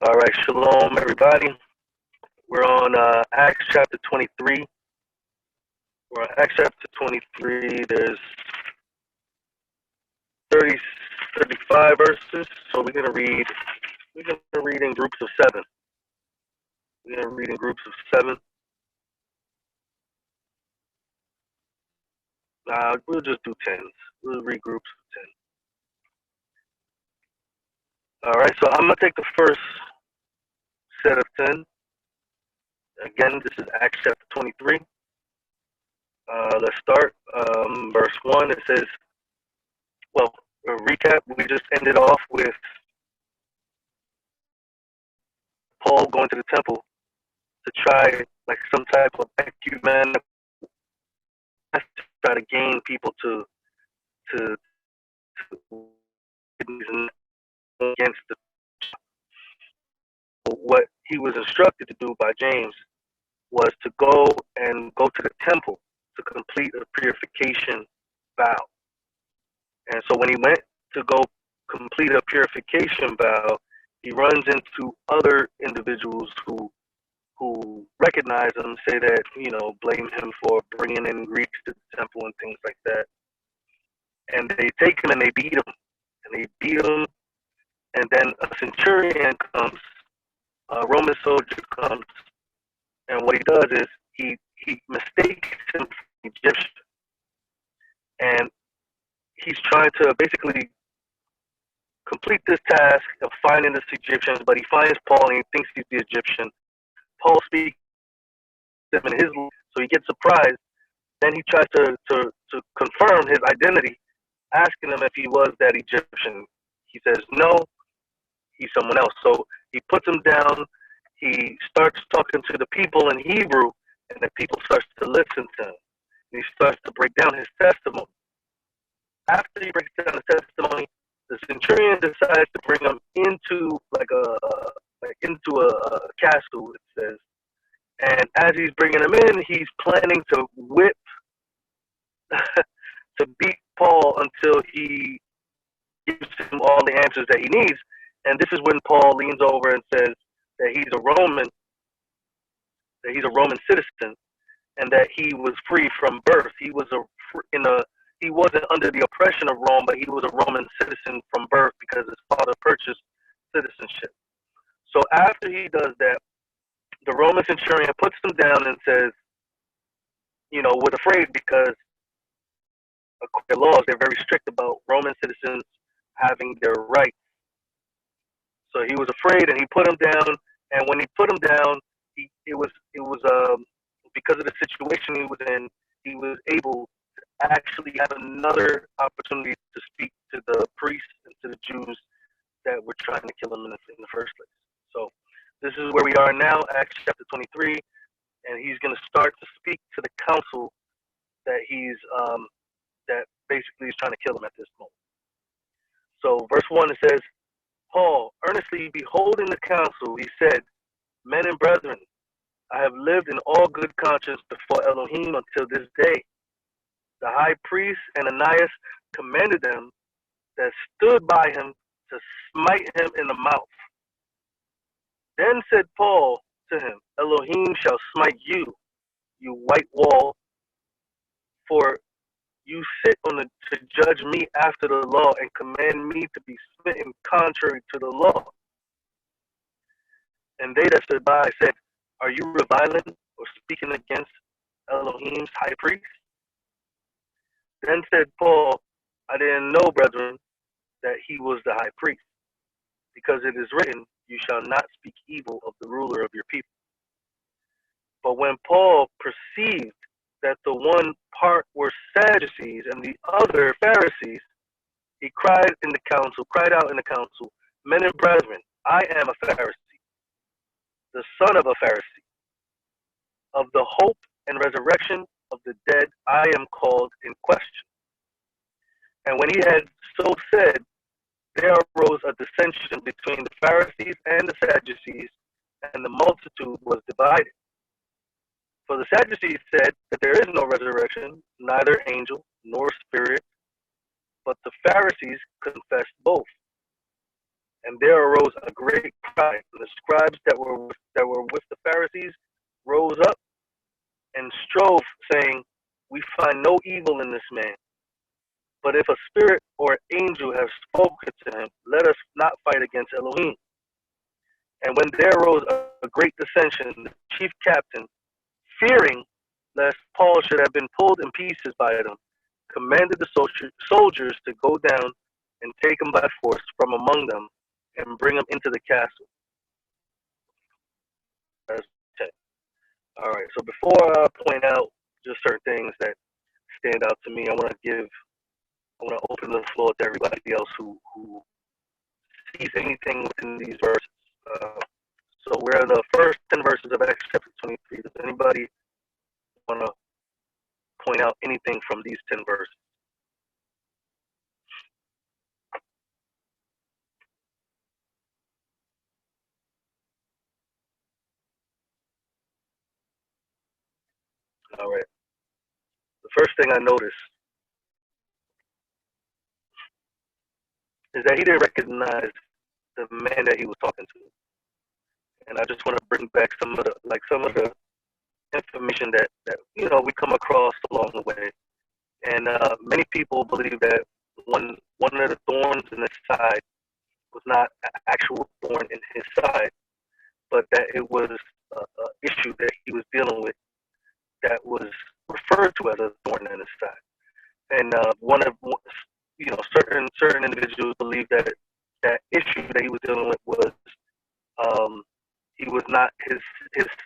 All right, Shalom, everybody. We're on Acts chapter 23. We're on Acts chapter 23. There's 35 verses, so we're gonna read in groups of 7. We're gonna read in groups of 7. We'll just do 10s. We'll read groups of 10. All right, so I'm gonna take the first set of 10. Again, this is Acts chapter 23. Let's start. Verse 1. It says, well, a recap. We just ended off with Paul going to the temple to try like some type of ecumenical to try to gain people to against what he was instructed to do by James was to go to the temple to complete a purification vow. And so when he went to go complete a purification vow, he runs into other individuals who recognize him, say that, blame him for bringing in Greeks to the temple and things like that. And they take him and they beat him. And then a centurion comes, a Roman soldier comes, and what he does is he mistakes him for Egyptian. And he's trying to basically complete this task of finding this Egyptian, but he finds Paul and he thinks he's the Egyptian. Paul speaks to him in his language, so he gets surprised. Then he tries to confirm his identity, asking him if he was that Egyptian. He says, no, he's someone else. So he puts him down. He starts talking to the people in Hebrew, and the people starts to listen to him. And he starts to break down his testimony. After he breaks down his testimony, the centurion decides to bring him into a castle, it says. And as he's bringing him in, he's planning to whip, to beat Paul until he gives him all the answers that he needs. And this is when Paul leans over and says that he's a Roman citizen, and that he was free from birth. He wasn't under the oppression of Rome, but he was a Roman citizen from birth because his father purchased citizenship. So after he does that, the Roman centurion puts him down and says, was afraid because according to laws, they're very strict about Roman citizens having their rights. So he was afraid, and he put him down. And when he put him down, it was because of the situation he was in, he was able to actually have another opportunity to speak to the priests and to the Jews that were trying to kill him in the first place. So this is where we are now, Acts chapter 23, and he's going to start to speak to the council that that basically is trying to kill him at this moment. So verse 1, it says, Paul, earnestly beholding the council, he said, men and brethren, I have lived in all good conscience before Elohim until this day. The high priest Ananias commanded them that stood by him to smite him in the mouth. Then said Paul to him, Elohim shall smite you, you white wall, for you sit to judge me after the law and command me to be smitten contrary to the law. And they that stood by said, are you reviling or speaking against Elohim's high priest? Then said Paul, I didn't know, brethren, that he was the high priest, because it is written, you shall not speak evil of the ruler of your people. But when Paul perceived that the one part were Sadducees and the other Pharisees, he cried out in the council, men and brethren, I am a Pharisee, the son of a Pharisee. Of the hope and resurrection of the dead, I am called in question. And when he had so said, there arose a dissension between the Pharisees and the Sadducees, and the multitude was divided. For the Sadducees said that there is no resurrection, neither angel nor spirit, but the Pharisees confessed both. And there arose a great cry. And the scribes that were with the Pharisees rose up and strove, saying, "We find no evil in this man. But if a spirit or angel have spoken to him, let us not fight against Elohim." And when there arose a great dissension, the chief captain, fearing lest Paul should have been pulled in pieces by them, commanded the soldiers to go down and take him by force from among them and bring him into the castle. That's 10. All right, so before I point out just certain things that stand out to me, I want to open the floor to everybody else who sees anything within these verses. So we're in the first 10 verses of Acts chapter 23. Does anybody want to point out anything from these 10 verses? All right. The first thing I noticed is that he didn't recognize the man that he was talking to. And I just want to bring back some of the information that we come across along the way. And many people believe that one of the thorns in his side was not an actual thorn in his side, but that it was an issue that he was dealing with that was referred to as a thorn in his side. And certain individuals believe that that issue that he was dealing with was he was not his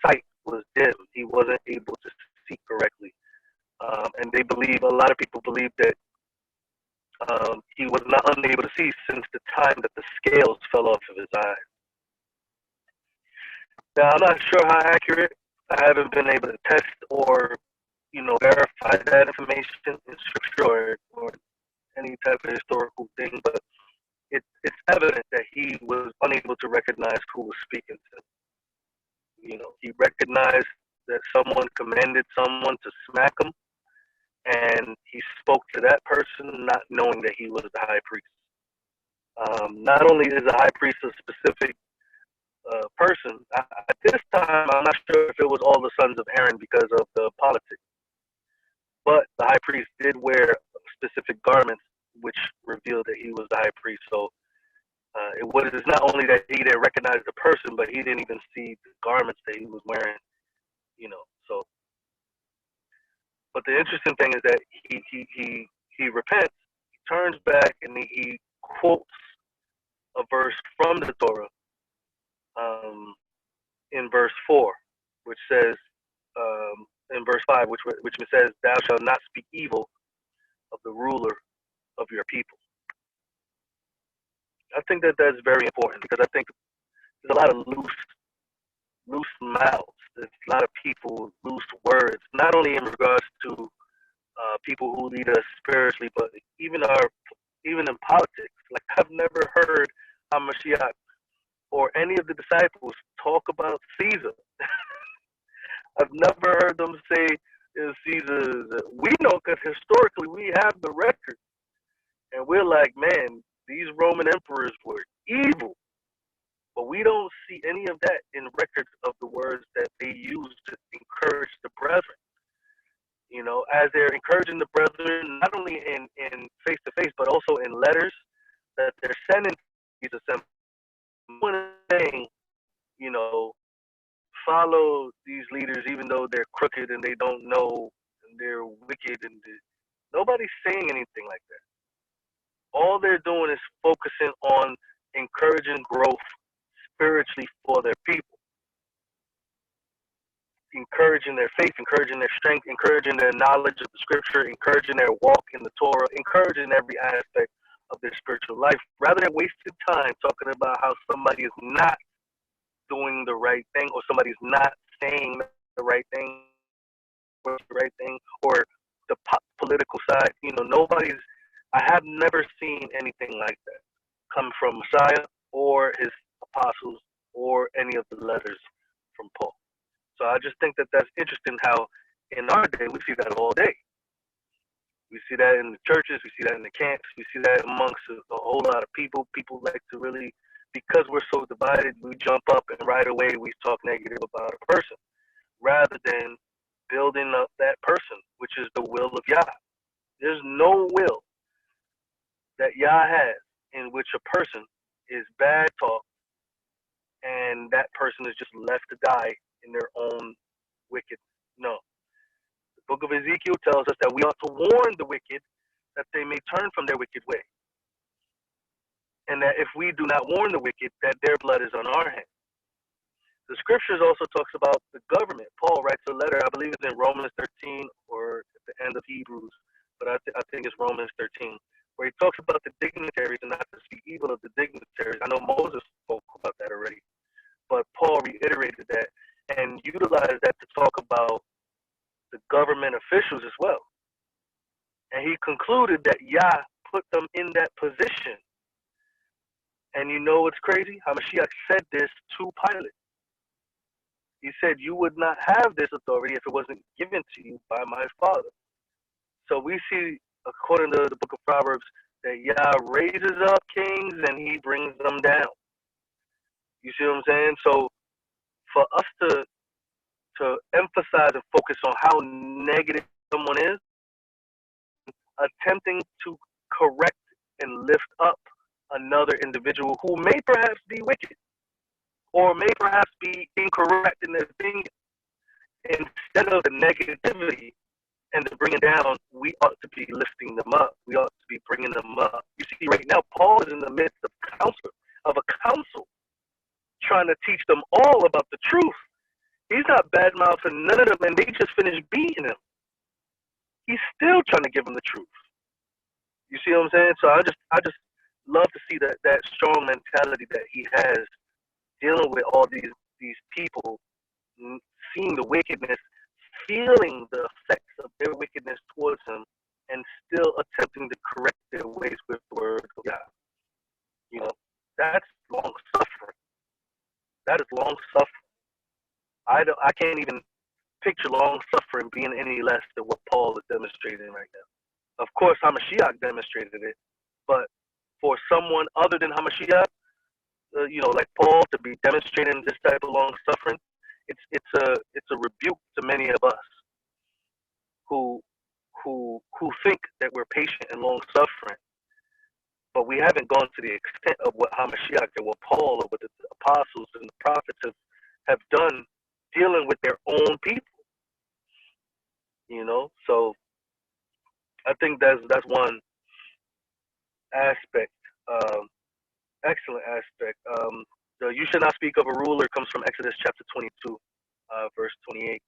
sight was dim. He wasn't able to see correctly, and a lot of people believe that he was not unable to see since the time that the scales fell off of his eyes. Now, I'm not sure how accurate. I haven't been able to test or verify that information in scripture or any type of historical thing, but it's evident that he was unable to recognize who was speaking to him. He recognized that someone commanded someone to smack him, and he spoke to that person not knowing that he was the high priest. Not only is the high priest a specific person, at this time I'm not sure if it was all the sons of Aaron because of the politics, but the high priest did wear specific garments which revealed that he was the high priest. So it's not only that he didn't recognize the person, but he didn't even see the garments that he was wearing. So. But the interesting thing is that he repents, he turns back, and he quotes a verse from the Torah in verse 4, which says in verse 5, which says, "Thou shalt not speak evil of the ruler of your people." I think that that's very important because I think there's a lot of loose mouths. There's a lot of people, loose words, not only in regards to people who lead us spiritually, but even in politics. Like, I've never heard HaMashiach or any of the disciples talk about Caesar. I've never heard them say Caesar. We know because historically we have the record, and we're like, man, these Roman emperors were evil. But we don't see any of that in records of the words that they use to encourage the brethren. As they're encouraging the brethren, not only in face-to-face, but also in letters that they're sending to these assemblies, saying, follow these leaders even though they're crooked and they don't know and they're wicked. And nobody's saying anything like that. All they're doing is focusing on encouraging growth spiritually for their people, encouraging their faith, encouraging their strength, encouraging their knowledge of the scripture, encouraging their walk in the Torah, encouraging every aspect of their spiritual life, rather than wasting time talking about how somebody is not doing the right thing or somebody's not saying the right thing or the political side. I have never seen anything like that come from Messiah or his apostles or any of the letters from Paul. So I just think that that's interesting how in our day we see that all day. We see that in the churches, we see that in the camps, we see that amongst a whole lot of people. People like to really because we're so divided, we jump up and right away we talk negative about a person rather than building up that person, which is the will of Yah. There's no will that Yah has in which a person is bad talk and that person is just left to die in their own wickedness. No. The book of Ezekiel tells us that we ought to warn the wicked that they may turn from their wicked way. And that if we do not warn the wicked, that their blood is on our hands. The scriptures also talks about the government. Paul writes a letter, I believe it's in Romans 13 or at the end of Hebrews, but I think it's Romans 13, where he talks about the dignitaries and not to speak evil of the dignitaries. I know Moses spoke about that already, but Paul reiterated that and utilized that to talk about the government officials as well. And he concluded that Yah put them in that position. And you know what's crazy? Hamashiach said this to Pilate. He said, you would not have this authority if it wasn't given to you by my Father. So we see, according to the book of Proverbs, that Yah raises up kings and he brings them down. You see what I'm saying? So for us to emphasize and focus on how negative someone is, attempting to correct and lift up another individual who may perhaps be wicked or may perhaps be incorrect in their thinking, instead of the negativity and the bringing down, we ought to be lifting them up. We ought to be bringing them up. You see, right now, Paul is in the midst of a council, trying to teach them all about the truth. He's not bad-mouthing none of them, and they just finished beating him. He's still trying to give them the truth. You see what I'm saying? So I just love to see that strong mentality that he has, dealing with all these people, seeing the wickedness, feeling the effects of their wickedness towards him, and still attempting to correct their ways with the word of God. You know, that's long suffering. That is long suffering. I can't even picture long suffering being any less than what Paul is demonstrating right now. Of course, Hamashiach demonstrated it, but for someone other than Hamashiach, like Paul, to be demonstrating this type of long suffering, it's a rebuke to many of us who think that we're patient and long suffering, but we haven't gone to the extent of what Hamashiach and what Paul or what the apostles and the prophets have done, dealing with their own people. So I think that's one aspect, excellent aspect. The "you should not speak of a ruler" comes from Exodus chapter 22, verse 28.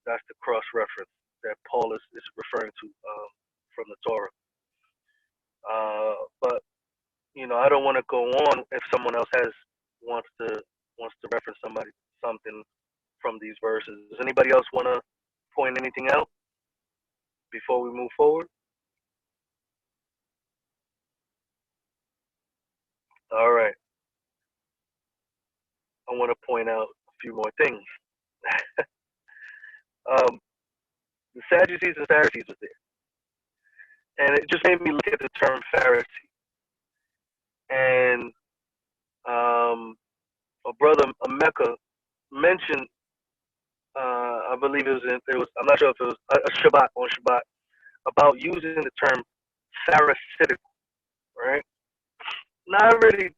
That's the cross reference that Paul is referring to from the Torah. But I don't want to go on if someone else wants to reference something from these verses. Does anybody else want to point anything out before we move forward? All right. I want to point out a few more things. The Sadducees and Pharisees was there, and it just made me look at the term Pharisee. And a brother, a Mecca, mentioned, I believe it was, I'm not sure if it was a Shabbat, on Shabbat, about using the term Pharisaical, right? Not really,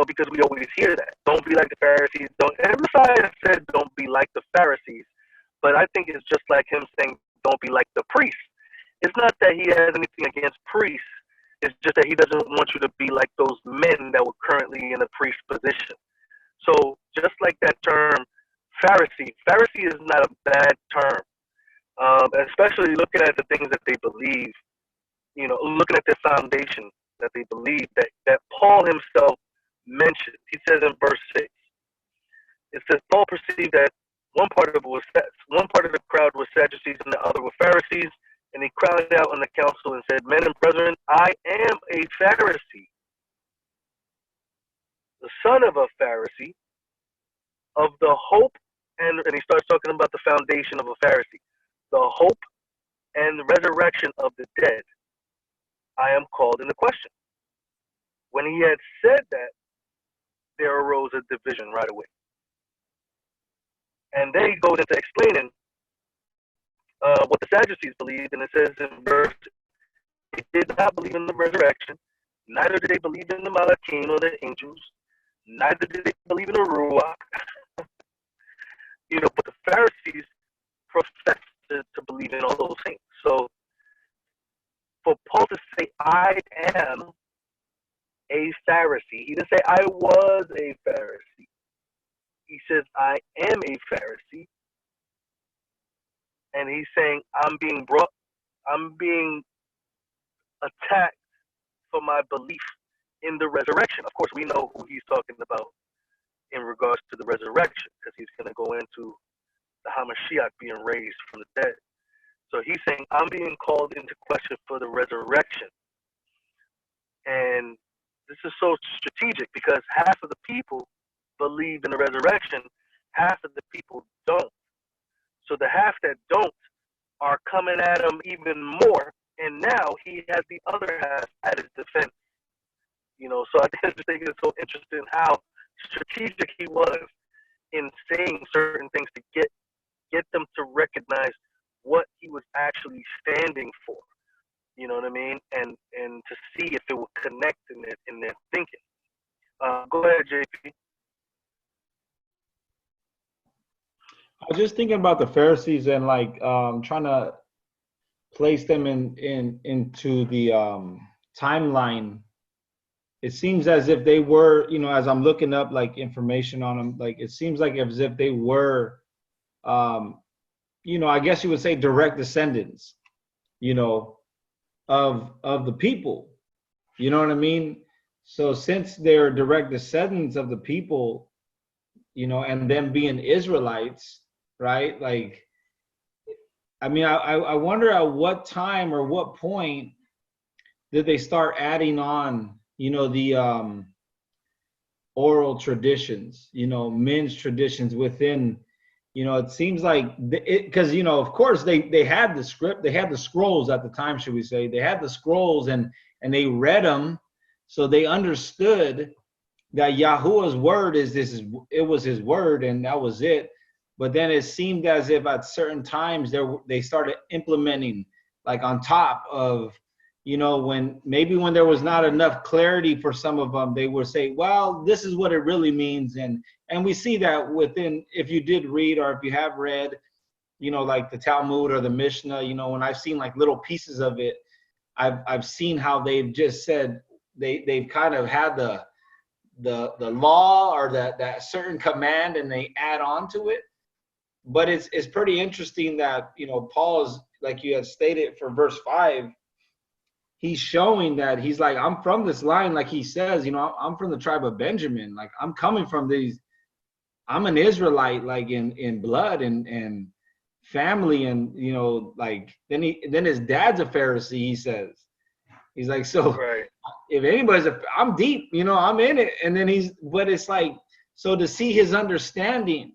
because we always hear that. Don't be like the Pharisees. And Messiah said, don't be like the Pharisees. But I think it's just like him saying, don't be like the priests. It's not that he has anything against priests. It's just that he doesn't want you to be like those men that were currently in the priest position. So just like that term, Pharisee is not a bad term, especially looking at the things that they believe, looking at their foundation that they believe, that Paul himself mentioned. He says in verse 6, it says, Paul perceived that one part of the crowd was Sadducees and the other were Pharisees, and he cried out in the council and said, men and brethren, I am a Pharisee, the son of a Pharisee, of the hope, and he starts talking about the foundation of a Pharisee, the hope and the resurrection of the dead, I am called into question. When he had said that, there arose a division right away. And then he goes into explaining what the Sadducees believed, and it says in verse, they did not believe in the resurrection, neither did they believe in the Malachim or the angels, neither did they believe in the Ruach. But the Pharisees professed to believe in all those things. So for Paul to say, I am a Pharisee, he didn't say, I was a Pharisee. He says, I am a Pharisee. And he's saying, I'm being attacked for my belief in the resurrection. Of course, we know who he's talking about in regards to the resurrection, because he's going to go into the Hamashiach being raised from the dead. So he's saying, I'm being called into question for the resurrection. And this is so strategic because half of the people believe in the resurrection, half of the people don't. So the half that don't are coming at him even more, and now he has the other half at his defense. So I just think it's so interesting how strategic he was in saying certain things to get them to recognize what he was actually standing for. You know what I mean? And to see if it would connect in their thinking. Go ahead, JP. I was just thinking about the Pharisees and trying to place them into the timeline. It seems as if they were, as I'm looking up information on them, it seems like as if they were, I guess you would say direct descendants, of the people. You know what I mean? So since they're direct descendants of the people, and them being Israelites, right? I wonder at what time or what point did they start adding on, the oral traditions, men's traditions within, it seems like because, of course they had the script, they had the scrolls at the time, should we say, they had the scrolls and they read them. So they understood that Yahuwah's word it was his word and that was it. But then it seemed as if at certain times they started implementing on top of, when there was not enough clarity for some of them, they would say, well, this is what it really means. And we see that within, if you did read or if you have read, the Talmud or the Mishnah, when I've seen little pieces of it, I've seen how they've just said they've kind of had the law or that certain command and they add on to it. But it's pretty interesting that, Paul's, like you had stated for verse 5, he's showing that he's like, I'm from this line, like he says, I'm from the tribe of Benjamin. I'm coming from these, I'm an Israelite, in blood and family. And, then his dad's a Pharisee, he says. He's like, so right. If anybody's, I'm deep, I'm in it. And then but it's so to see his understanding,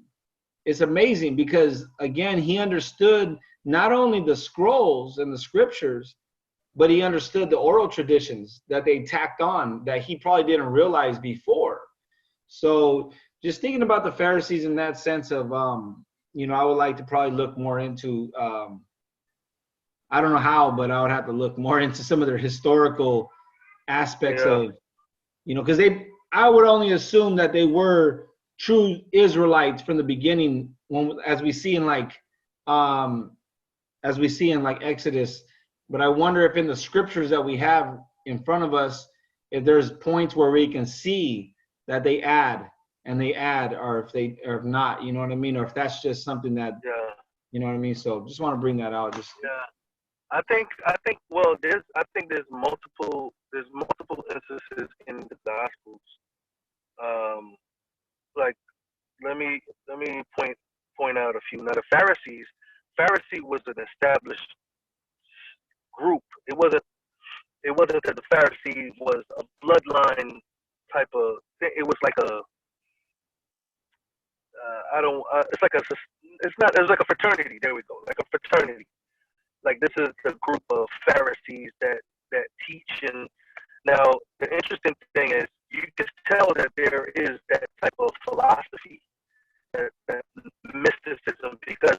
it's amazing because, again, he understood not only the scrolls and the scriptures, but he understood the oral traditions that they tacked on that he probably didn't realize before. So just thinking about the Pharisees in that sense of, I would like to probably look more into, I don't know how, but I would have to look more into some of their historical aspects of, because I would only assume that they were true Israelites from the beginning, as we see in Exodus. But I wonder if in the scriptures that we have in front of us, if there's points where we can see that they add, or if not, you know what I mean, or if that's just something that, you know what I mean. So just want to bring that out. I think well, there's multiple instances in the Gospels. Let me point out a few. Now the Pharisee was an established group. It wasn't that the Pharisee was a bloodline type of thing. It was like a it's like a fraternity. There we go, like a fraternity. Like this is a group of Pharisees that teach Now, the interesting thing is you can tell that there is that type of philosophy, that mysticism, because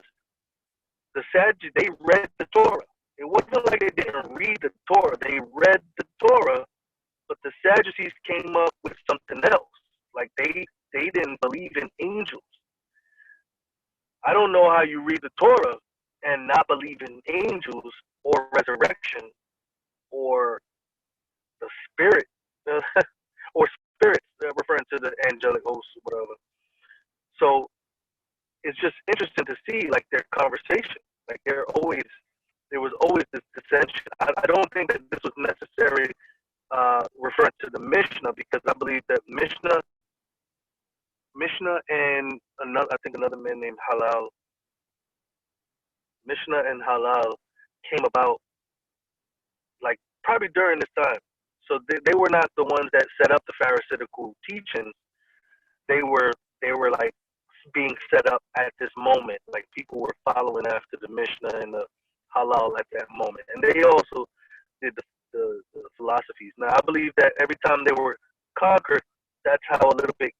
the Sadducees, they read the Torah. It wasn't like they didn't read the Torah. They read the Torah, but the Sadducees came up with something else. Like they didn't believe in angels. I don't know how you read the Torah and not believe in angels or resurrection or the spirit or spirits, referring to the angelic hosts or whatever. So it's just interesting to see like their conversation. Like there was always this dissension. I don't think that this was necessary referring to the Mishnah, because I believe that Mishnah and another man named Halal, Mishnah and Halal came about like probably during this time. So they were not the ones that set up the Pharisaical teachings. They were like being set up at this moment. Like people were following after the Mishnah and the Halal at that moment, and they also did the philosophies. Now I believe that every time they were conquered, that's how a little bit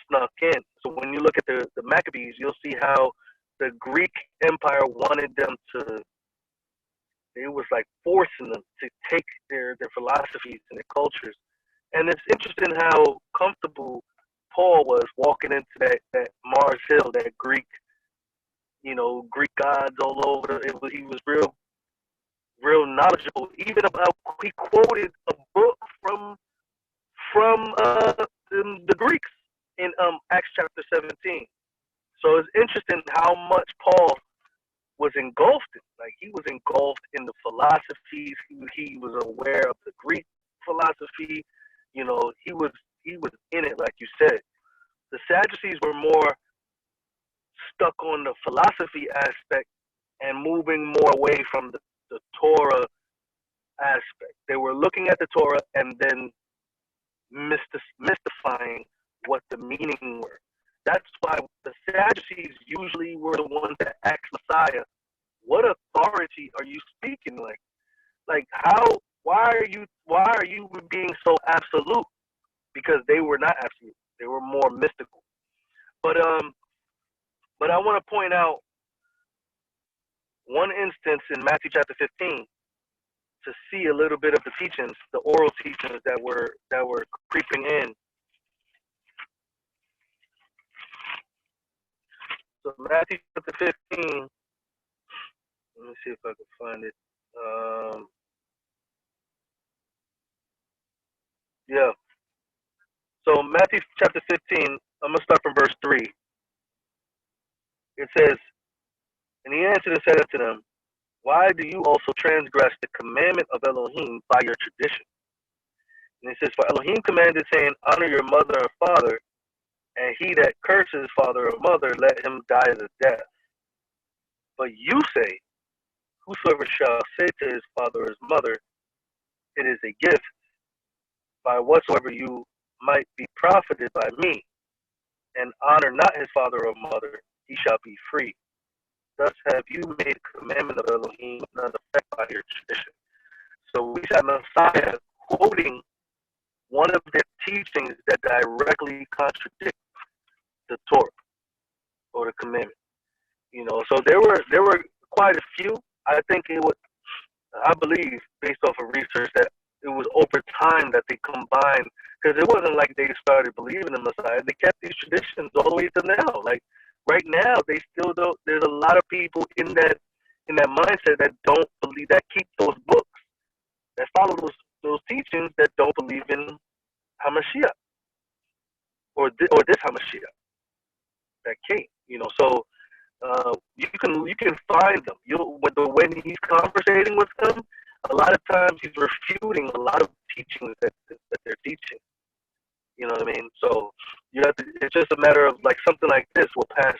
snuck in. So when you look at the Maccabees, you'll see how the Greek Empire wanted them to. It was like forcing them to take their philosophies and their cultures. And it's interesting how comfortable Paul was walking into that Mars Hill, that Greek, Greek gods all over. He was real knowledgeable. Even about, he quoted a book from the Greeks in Acts chapter 17. So it's interesting how much Paul was engulfed in. Like he was engulfed in the philosophies. He was aware of the Greek philosophy. He was in it, like you said. The Sadducees were more stuck on the philosophy aspect and moving more away from the Torah aspect. They were looking at the Torah and then mystifying what the meaning were. That's why the Sadducees usually were the ones that asked Messiah, "What authority are you speaking like? Like how? Why are you being so absolute?" Because they were not absolute; they were more mystical. But I want to point out one instance in Matthew chapter 15 to see a little bit of the teachings, the oral teachings that were creeping in. So Matthew chapter 15. Let me see if I can find it. Yeah. So Matthew chapter 15, I'm going to start from verse 3. It says, "And he answered and said unto them, Why do you also transgress the commandment of Elohim by your tradition? And he says, For Elohim commanded, saying, Honor your mother and father, and he that curses father or mother, let him die the death. But you say, Whosoever shall say to his father or his mother, It is a gift, by whatsoever you might be profited by me, and honor not his father or mother, he shall be free. Thus have you made a commandment of Elohim not affect by your tradition." So we have Messiah quoting one of their teachings that directly contradict the Torah or the commandment. So there were quite a few. I believe, based off of research, that it was over time that they combined, because it wasn't like they started believing in Messiah. They kept these traditions all the way to now. Like right now, they still don't. There's a lot of people in that mindset that don't believe, that keep those books, that follow those teachings, that don't believe in Hamashiach or this Hamashiach that came. So you can find them. When he's conversating with them, a lot of times he's refuting a lot of teachings that they're teaching. You know what I mean? So it's just a matter of like something like this will pass.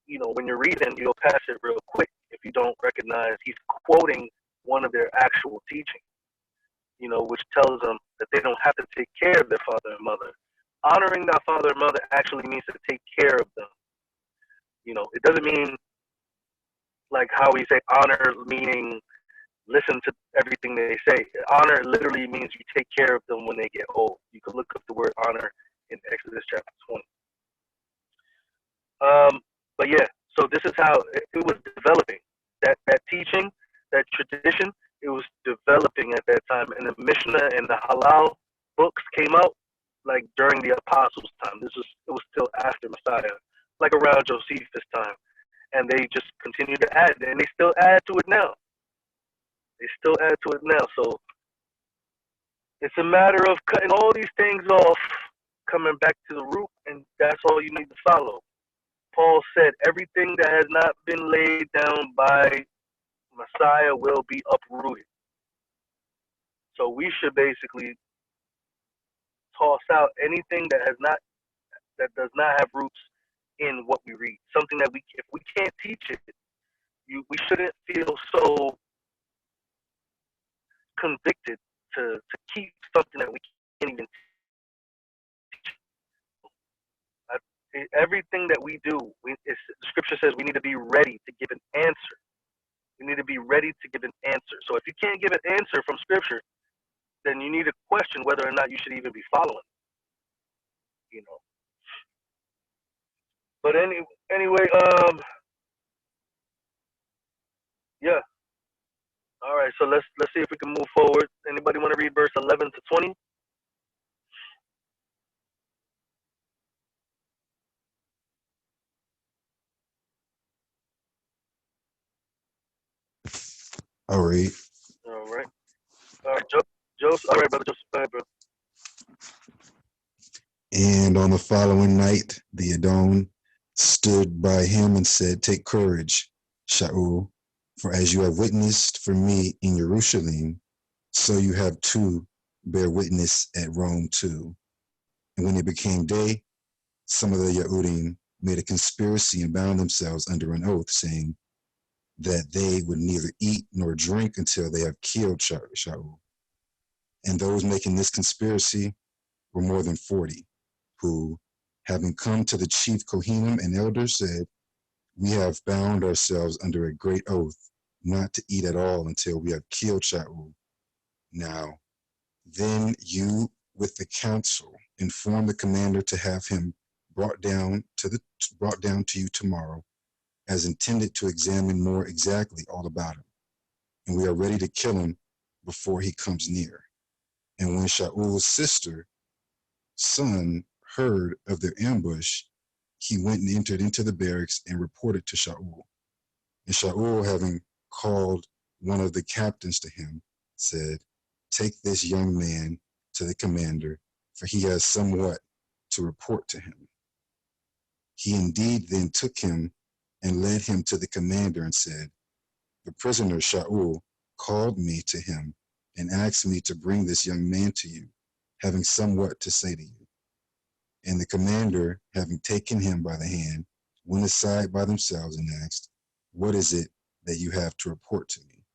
When you're reading, you'll pass it real quick if you don't recognize he's quoting one of their actual teachings. Which tells them that they don't have to take care of their father and mother. Honoring their father and mother actually means to take care of them. It doesn't mean like how we say honor, meaning, listen to everything they say. Honor literally means you take care of them when they get old. You can look up the word honor in Exodus chapter 20. But yeah, so this is how it was developing. That teaching, that tradition, it was developing at that time. And the Mishnah and the Halal books came out like during the Apostles' time. It was still after Messiah, like around Josephus' time. And they just continue to add, and they still add to it now. They still add to it now. So it's a matter of cutting all these things off, coming back to the root, and that's all you need to follow. Paul said, everything that has not been laid down by Messiah will be uprooted. So we should basically toss out anything that does not have roots in what we read. Something that if we can't teach it, we shouldn't feel so convicted to keep something that we can't even teach. Everything that we do, the scripture says we need to be ready to give an answer. We need to be ready to give an answer. So if you can't give an answer from scripture, then you need to question whether or not you should even be following. You know. But anyway, yeah. All right. So let's see if we can move forward. Anybody want to read verse 11 to 20? All right. All right. All right, Joseph. All right, brother Joseph. Go ahead, bro. And on the following night, the Adon stood by him and said, "Take courage, Shaul, for as you have witnessed for me in Jerusalem, so you have too bear witness at Rome too." And when it became day, some of the Yehudim made a conspiracy and bound themselves under an oath, saying that they would neither eat nor drink until they have killed Shaul. And those making this conspiracy were more than 40, who, having come to the chief Kohanim and elders, said, "We have bound ourselves under a great oath not to eat at all until we have killed Shaul. Now, then you with the council inform the commander to have him brought down to you tomorrow, as intended to examine more exactly all about him. And we are ready to kill him before he comes near." And when Shaul's son heard of their ambush, he went and entered into the barracks and reported to Shaul. And Shaul, having called one of the captains to him, said, "Take this young man to the commander, for he has somewhat to report to him." He indeed then took him and led him to the commander and said, "The prisoner Shaul called me to him and asked me to bring this young man to you, having somewhat to say to you." And the commander, having taken him by the hand, went aside by themselves and asked, "What is it that you have to report to me?"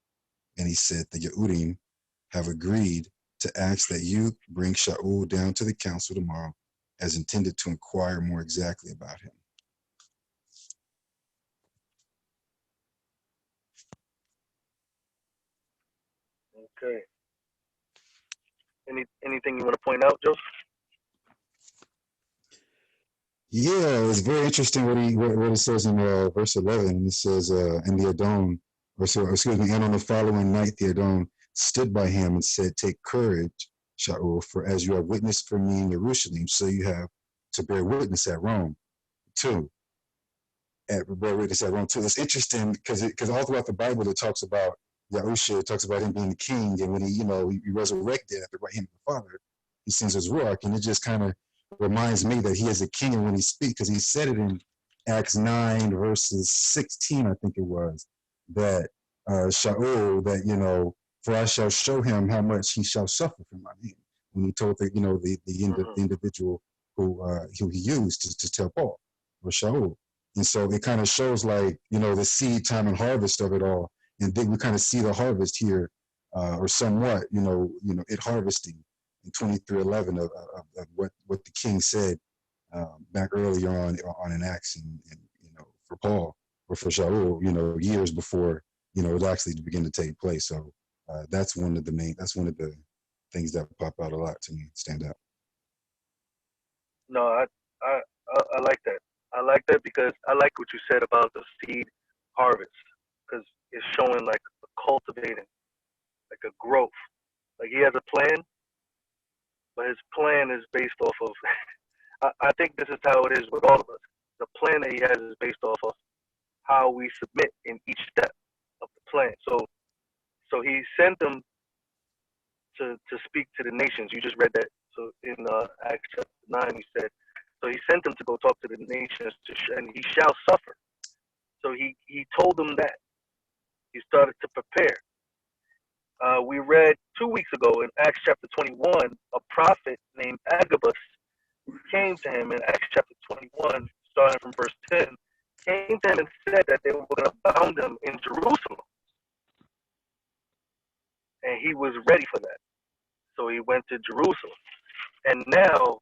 And he said, "The Yehudim have agreed to ask that you bring Shaul down to the council tomorrow, as intended to inquire more exactly about him." Okay. Anything you want to point out, Joseph? Yeah, it's very interesting what it says in verse 11. It says, "And the Adon, and on the following night the Adon stood by him and said, 'Take courage, Shaul, for as you have witnessed for me in Jerusalem, so you have to bear witness at Rome too." Bear witness at Rome too. It's interesting because all throughout the Bible it talks about Yahusha, it talks about him being the king, and when he resurrected at the right hand of the Father, he sends his ruach, and it just kind of reminds me that he is a king, and when he speaks, because he said it in Acts 9 verses 16, I think it was, that Shaul, that for I shall show him how much he shall suffer for my name. When he told the individual who he used to tell Paul or Shaul. And so it kind of shows the seed time and harvest of it all. And then we kind of see the harvest here, or somewhat, it harvesting in 23:11 of what the king said back earlier on in Acts, and for Paul or for Shaul, years before it actually began to take place. So That's one of the things that pop out a lot to me, stand out. No, I like that. I like that because I like what you said about the seed harvest, because it's showing like a cultivating, like a growth. Like he has a plan, but his plan is based off of. I think this is how it is with all of us. The plan that he has is based off of how we submit in each step of the plan. So he sent them to speak to the nations. You just read that. So in Acts chapter 9, he said, so he sent them to go talk to the nations, and he shall suffer. So he told them that. He started to prepare. We read 2 weeks ago in Acts chapter 21, a prophet named Agabus came to him in Acts chapter 21, starting from verse 10, came to him and said that they were going to bound him in Jerusalem. And he was ready for that. So he went to Jerusalem. And now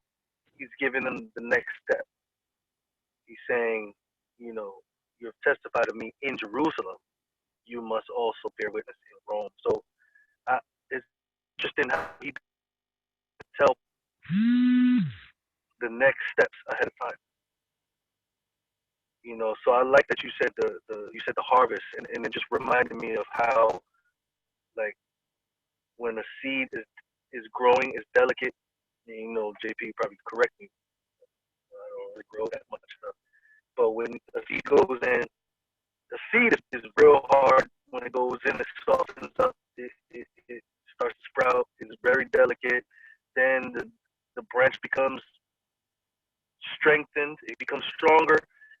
he's giving them the next step. He's saying, you know, you have testified of me in Jerusalem. You must also bear witness in Rome. So it's interesting how he tell the next steps ahead of time. You know, so I like that you said the harvest, and it just reminded me of how, like, when a seed is growing, is delicate. You know, JP probably correct me. I don't really grow that much stuff, but when a seed goes in, the seed is real hard. When it goes in, it softens up. It starts to sprout. It's very delicate. Then the branch becomes strengthened. It becomes stronger.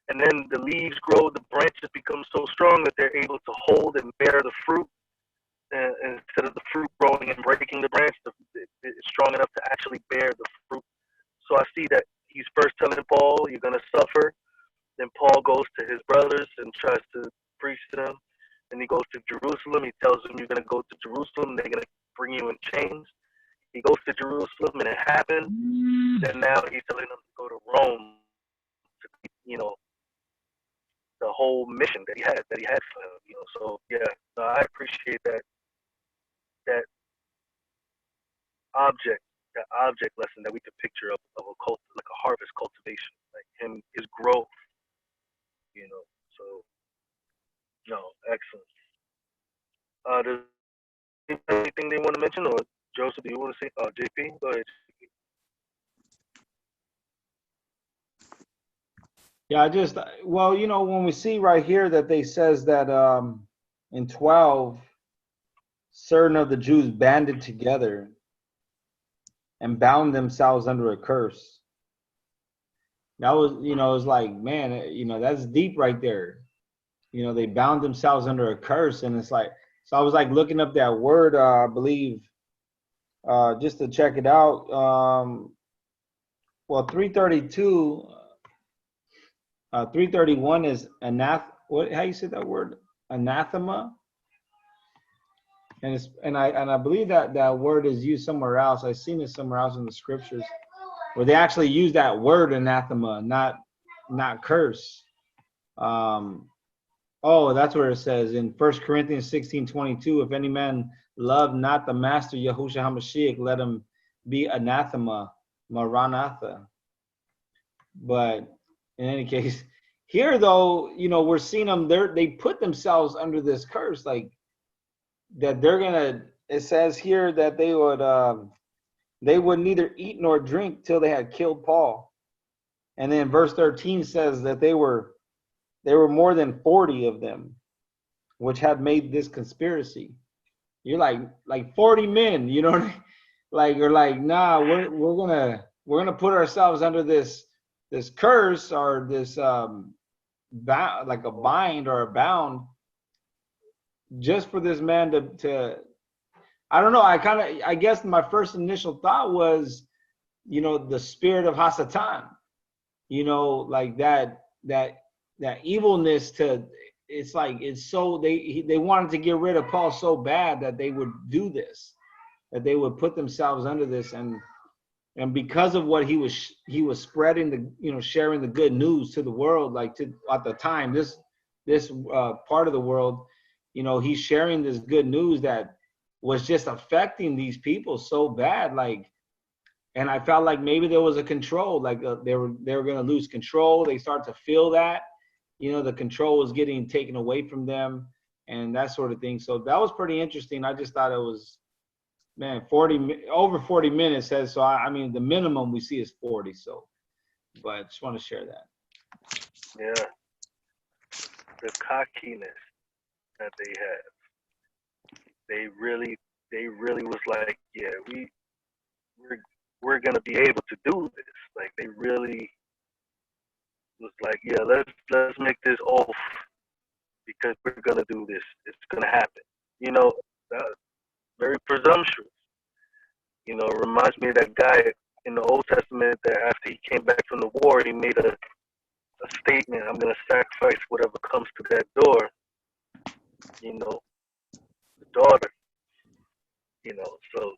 And then the leaves grow. The branches become so strong that they're able to hold and bear the fruit. Instead of the fruit growing and breaking the branch, it's strong enough to actually bear the fruit. So I see that he's first telling Paul, you're going to suffer. Then Paul goes to his brothers and tries to preach to them. Then he goes to Jerusalem. He tells them, you're going to go to Jerusalem. They're going to bring you in chains. He goes to Jerusalem, and it happened. And now he's telling them to go to Rome to, you know, the whole mission that he had for him. You know, so yeah, I appreciate that object lesson that we could picture of a like a harvest cultivation, like his growth. You know, so no, excellent. Does anything they want to mention, or Joseph, do you want to say? JP, go ahead. Yeah, well, you know, when we see right here that they says that in 12, certain of the Jews banded together and bound themselves under a curse. That was, you know, it's like, man, you know, that's deep right there. You know, they bound themselves under a curse, and it's like, so I was like looking up that word, I believe, just to check it out. Well, 332. 331 is what? How you say that word? Anathema. And I believe that word is used somewhere else. I've seen it somewhere else in the scriptures, where they actually use that word anathema, not curse. Oh, that's where it says in 1 Corinthians 16:22. If any man love not the master Yahusha HaMashiach, let him be anathema, maranatha. But in any case, here though, you know, we're seeing them. They put themselves under this curse, like that they're gonna. It says here that they would neither eat nor drink till they had killed Paul, and then verse 13 says that they were more than 40 of them, which had made this conspiracy. You're like 40 men, you know, like you're like, nah, we're gonna put ourselves under this curse or this like a bind or a bound, just for this man to I don't know. I guess my first initial thought was, you know, the spirit of Hasatan, you know, like that evilness it's like, it's so they wanted to get rid of Paul so bad that they would do this, that they would put themselves under this, and because of what he was spreading sharing the good news to the world, like at the time, this part of the world, you know, he's sharing this good news that was just affecting these people so bad. Like, and I felt like maybe there was a control, like they were going to lose control. They start to feel that, you know, the control was getting taken away from them and that sort of thing. So that was pretty interesting. I just thought it was, man, over 40 minutes says, so I mean, the minimum we see is 40. So, but I just want to share that. Yeah. The cockiness that they have. They really was like, yeah, we're gonna be able to do this. Like they really was like, yeah, let's make this oath because we're gonna do this. It's gonna happen. You know, very presumptuous. You know, it reminds me of that guy in the Old Testament that after he came back from the war, he made a statement, I'm gonna sacrifice whatever comes to that door. You know, the daughter. You know, so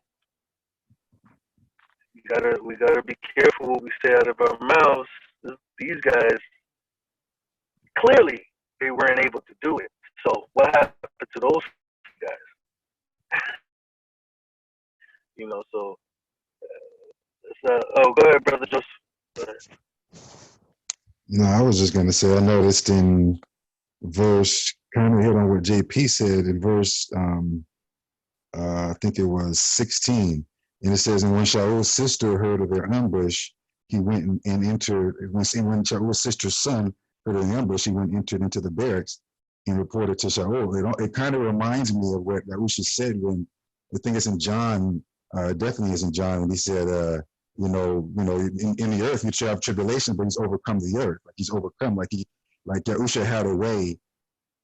we gotta be careful what we say out of our mouths. These guys clearly they weren't able to do it. So what happened to those guys? You know, so oh, go ahead, brother Joseph. Go ahead. No, I was just going to say, I noticed in verse, kind of hit on what JP said in verse, I think it was 16. And it says, and when Shaul's sister heard of their ambush, he went and entered. When Shaul's sister's son heard of the ambush, he went and entered into the barracks and reported to Shaul. It kind of reminds me of what Yahusha said when, I think it's in John, definitely is in John, when he said, in the earth you shall have tribulation, but he's overcome the earth. Like he's overcome, like Yahusha had a way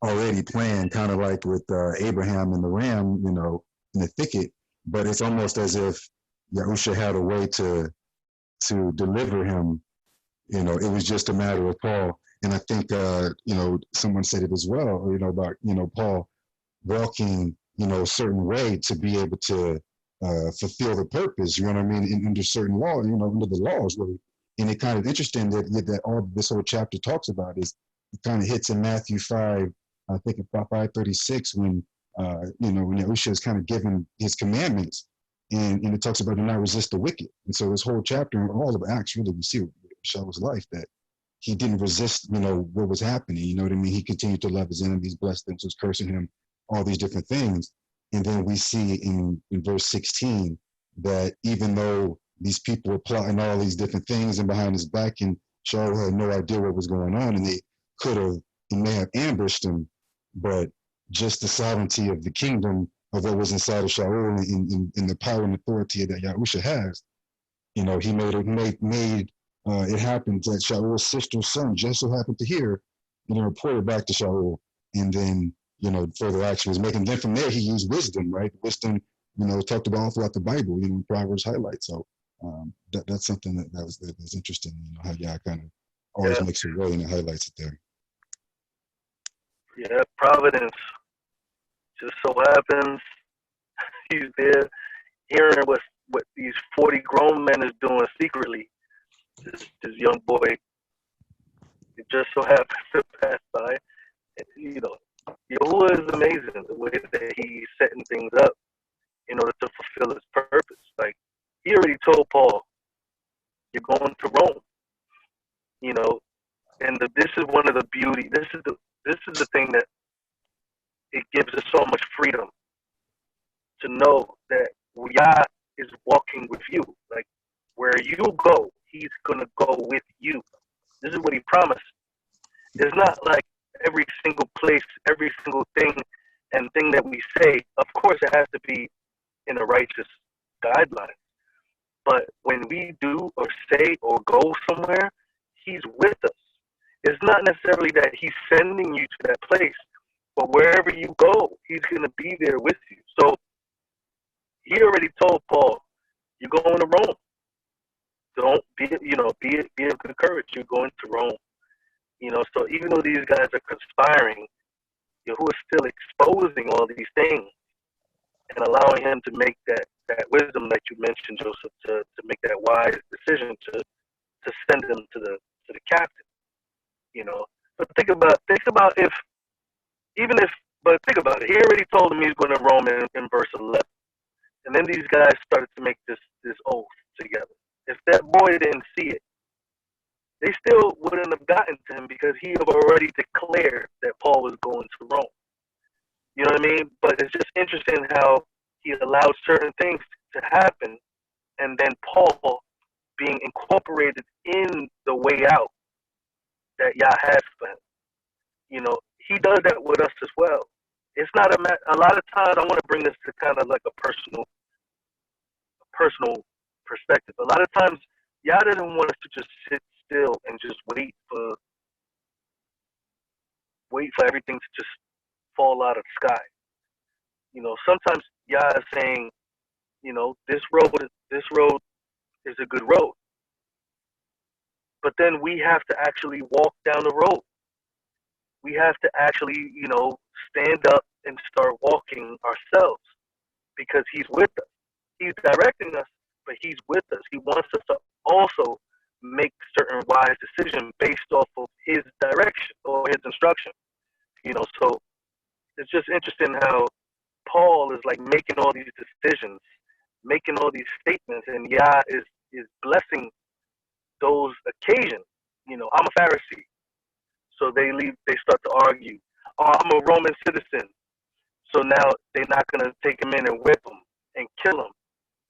already planned, kind of like with Abraham and the ram, you know, in the thicket. But it's almost as if Yahusha had a way to deliver him. You know, it was just a matter of Paul. And I think, someone said it as well, you know, about, Paul walking, a certain way to be able to fulfill the purpose, you know what I mean, under certain law, under the laws, really. And it kind of interesting that all this whole chapter talks about is, it kind of hits in Matthew 5, I think about 5:36, when, when Yahusha is kind of given his commandments, and it talks about do not resist the wicked. And so this whole chapter and all of Acts, really, we see Shaw's life, that he didn't resist, what was happening. You know what I mean? He continued to love his enemies, bless them, was cursing him, all these different things. And then we see in verse 16 that even though these people were plotting all these different things and behind his back, and Shaul had no idea what was going on, and they could have and may have ambushed him, but just the sovereignty of the kingdom of what was inside of Shaul and the power and authority that Yahusha has, he made it happened that Shaul's sister's son just so happened to hear, reported back to Shaul, and then, further action was making. Then from there, he used wisdom, right? Wisdom, talked about all throughout the Bible, Proverbs highlights. So that's something that's interesting, how Yah kind of always makes a way and it highlights it there. Yeah, providence. Just so happens he's there hearing what these 40 grown men is doing secretly. This young boy, it just so happens to pass by. And, Yahuah is amazing, the way that he's setting things up in order to fulfill his purpose. Like, he already told Paul, you're going to Rome, and this is one of the beauty. This is the thing that it gives us so much freedom to know that Yah is walking with you. Like, where you go, he's going to go with you. This is what he promised. It's not like every single place, every single thing that we say, of course it has to be in a righteous guideline. But when we do or say or go somewhere, he's with us. It's not necessarily that he's sending you to that place, but wherever you go, he's going to be there with you. So he already told Paul, you're going to Rome. Don't be of good courage. You're going to Rome. So even though these guys are conspiring, Yahuwah is still exposing all these things and allowing him to make that wisdom that you mentioned, Joseph, to make that wise decision to send him to the captain. But think about it. He already told him he's going to Rome in verse 11. And then these guys started to make this oath together. If that boy didn't see it, they still wouldn't have gotten to him because he had already declared that Paul was going to Rome. You know what I mean? But it's just interesting how he allowed certain things to happen, and then Paul being incorporated in the way out that Yah has for him. You know, he does that with us as well. It's not a lot of times I want to bring this to kind of like a personal perspective. A lot of times Yah doesn't want us to just sit still and just wait for everything to just fall out of the sky. You know, sometimes Yah is saying, you know, this road is a good road. But then we have to actually walk down the road. We have to actually, you know, stand up and start walking ourselves because he's with us. He's directing us, but he's with us. He wants us to also make certain wise decisions based off of his direction or his instruction. You know, so it's just interesting how Paul is like making all these decisions, making all these statements, and Yah is blessing those occasions. You know, I'm a Pharisee. So they start to argue. Oh, I'm a Roman citizen. So now they're not going to take him in and whip him and kill him.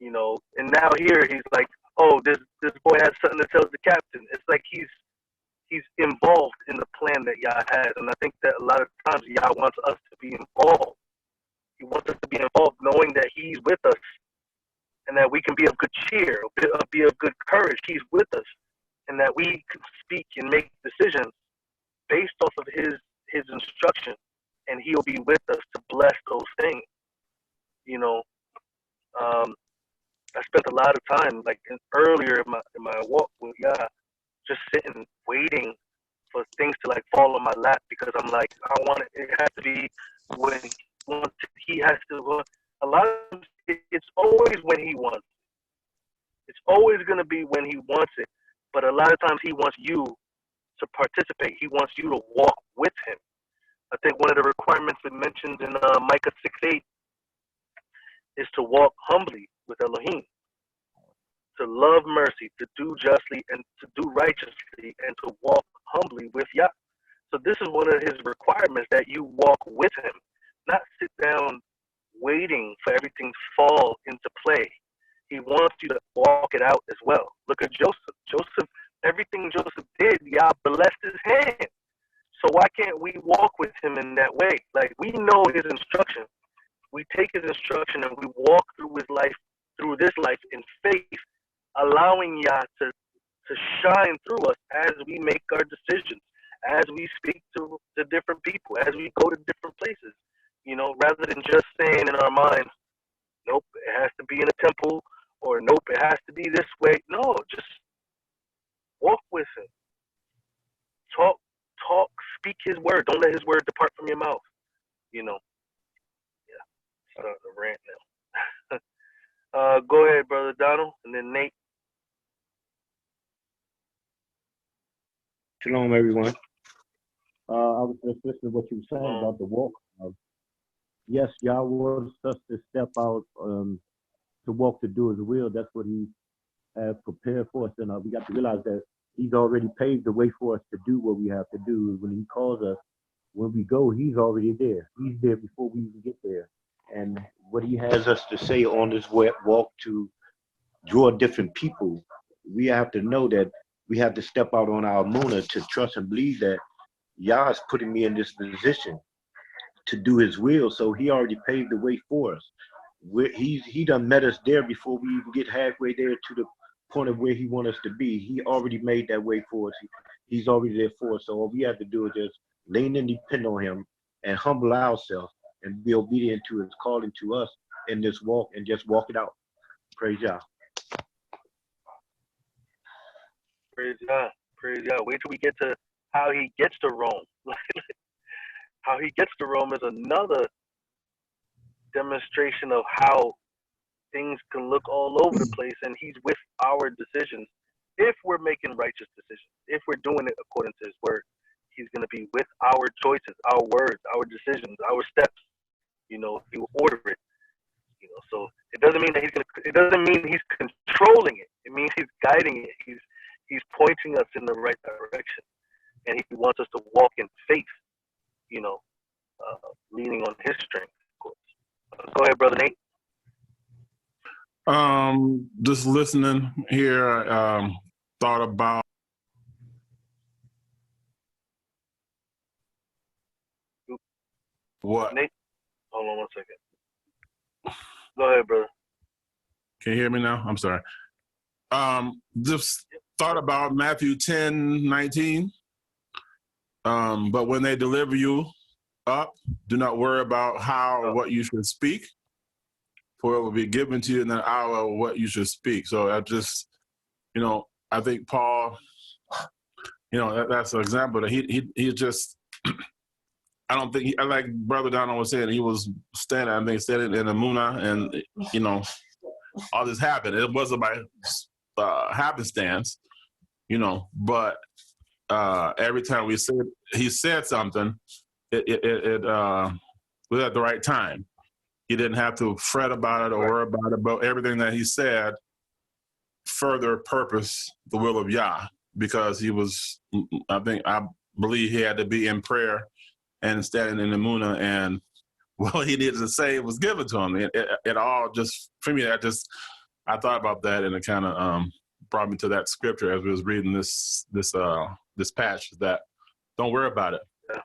You know, and now here he's like, oh, this boy has something to tell the captain. It's like he's involved in the plan that Yah has. And I think that a lot of times Yah wants us to be involved. He wants us to be involved knowing that he's with us and that we can be of good cheer, be of good courage. He's with us and that we can speak and make decisions based off of his instruction, and he'll be with us to bless those things. You know, I spent a lot of time, like earlier in my walk with Yah, just sitting, waiting for things to like fall on my lap because I'm like, it has to be when he has to. A lot of times, it's always when he wants. It's always going to be when he wants it, but a lot of times he wants you to participate. He wants you to walk with him. I think one of the requirements it mentions in Micah 6:8 is to walk humbly with Elohim, to love mercy, to do justly, and to do righteously, and to walk humbly with Yah. So this is one of his requirements, that you walk with him, not sit down waiting for everything to fall into play. He wants you to walk it out as well. Look at Joseph. Joseph, everything Joseph did, Yah blessed his hand. So why can't we walk with him in that way? Like, we know his instruction. We take his instruction and we walk through this life in faith, allowing Yah to shine through us as we make our decisions, as we speak to different people, as we go to different places. You know, rather than just saying in our minds, nope, it has to be in a temple, or nope, it has to be this way. No, just walk with him. Talk, speak his word. Don't let his word depart from your mouth. You know. Yeah. Start the rant now. Go ahead, Brother Donald, and then Nate. Shalom, everyone. I was just listening to what you were saying about the walk. Yes, Yah wants us to step out to walk to do his will. That's what he has prepared for us. And we got to realize that he's already paved the way for us to do what we have to do. When he calls us, when we go, he's already there. He's there before we even get there. And what he has us to say on this walk to draw different people, we have to know that we have to step out on our Muna to trust and believe that Yah is putting me in this position to do his will. So he already paved the way for us. He done met us there before we even get halfway there to the point of where he wants us to be. He already made that way for us. He's already there for us. So all we have to do is just lean and depend on him and humble ourselves and be obedient to his calling to us in this walk and just walk it out. Praise Yah. Praise Yah. Praise Yah. Wait till we get to how he gets to Rome. How he gets to Rome is another demonstration of how things can look all over the place, and he's with our decisions. If we're making righteous decisions, if we're doing it according to his word, he's going to be with our choices, our words, our decisions, our steps. You know, he will order it. You know, So it doesn't mean that it doesn't mean he's controlling it. It means he's guiding it. He's pointing us in the right direction, and he wants us to walk in faith. Leaning on his strength, of course. Go ahead, Brother Nate. Just listening here, thought about what? Nate, hold on one second. Go ahead, brother. Can you hear me now? I'm sorry. Just thought about Matthew 10:19. But when they deliver you up, do not worry about how or what you should speak, for it will be given to you in that hour what you should speak. So I just, I think Paul, that's an example that he just, I don't think, like Brother Donald was saying, he was standing in the Muna, and, all this happened. It wasn't by happenstance, but every time he said something, it was at the right time. He didn't have to fret about it or worry about it, but everything that he said further purpose the will of Yah, because he was, I believe he had to be in prayer and standing in the Muna, and what he needed to say was given to him. It all just, for me, I thought about that, and it kind of brought me to that scripture as we was reading this passage, that don't worry about it. Yeah.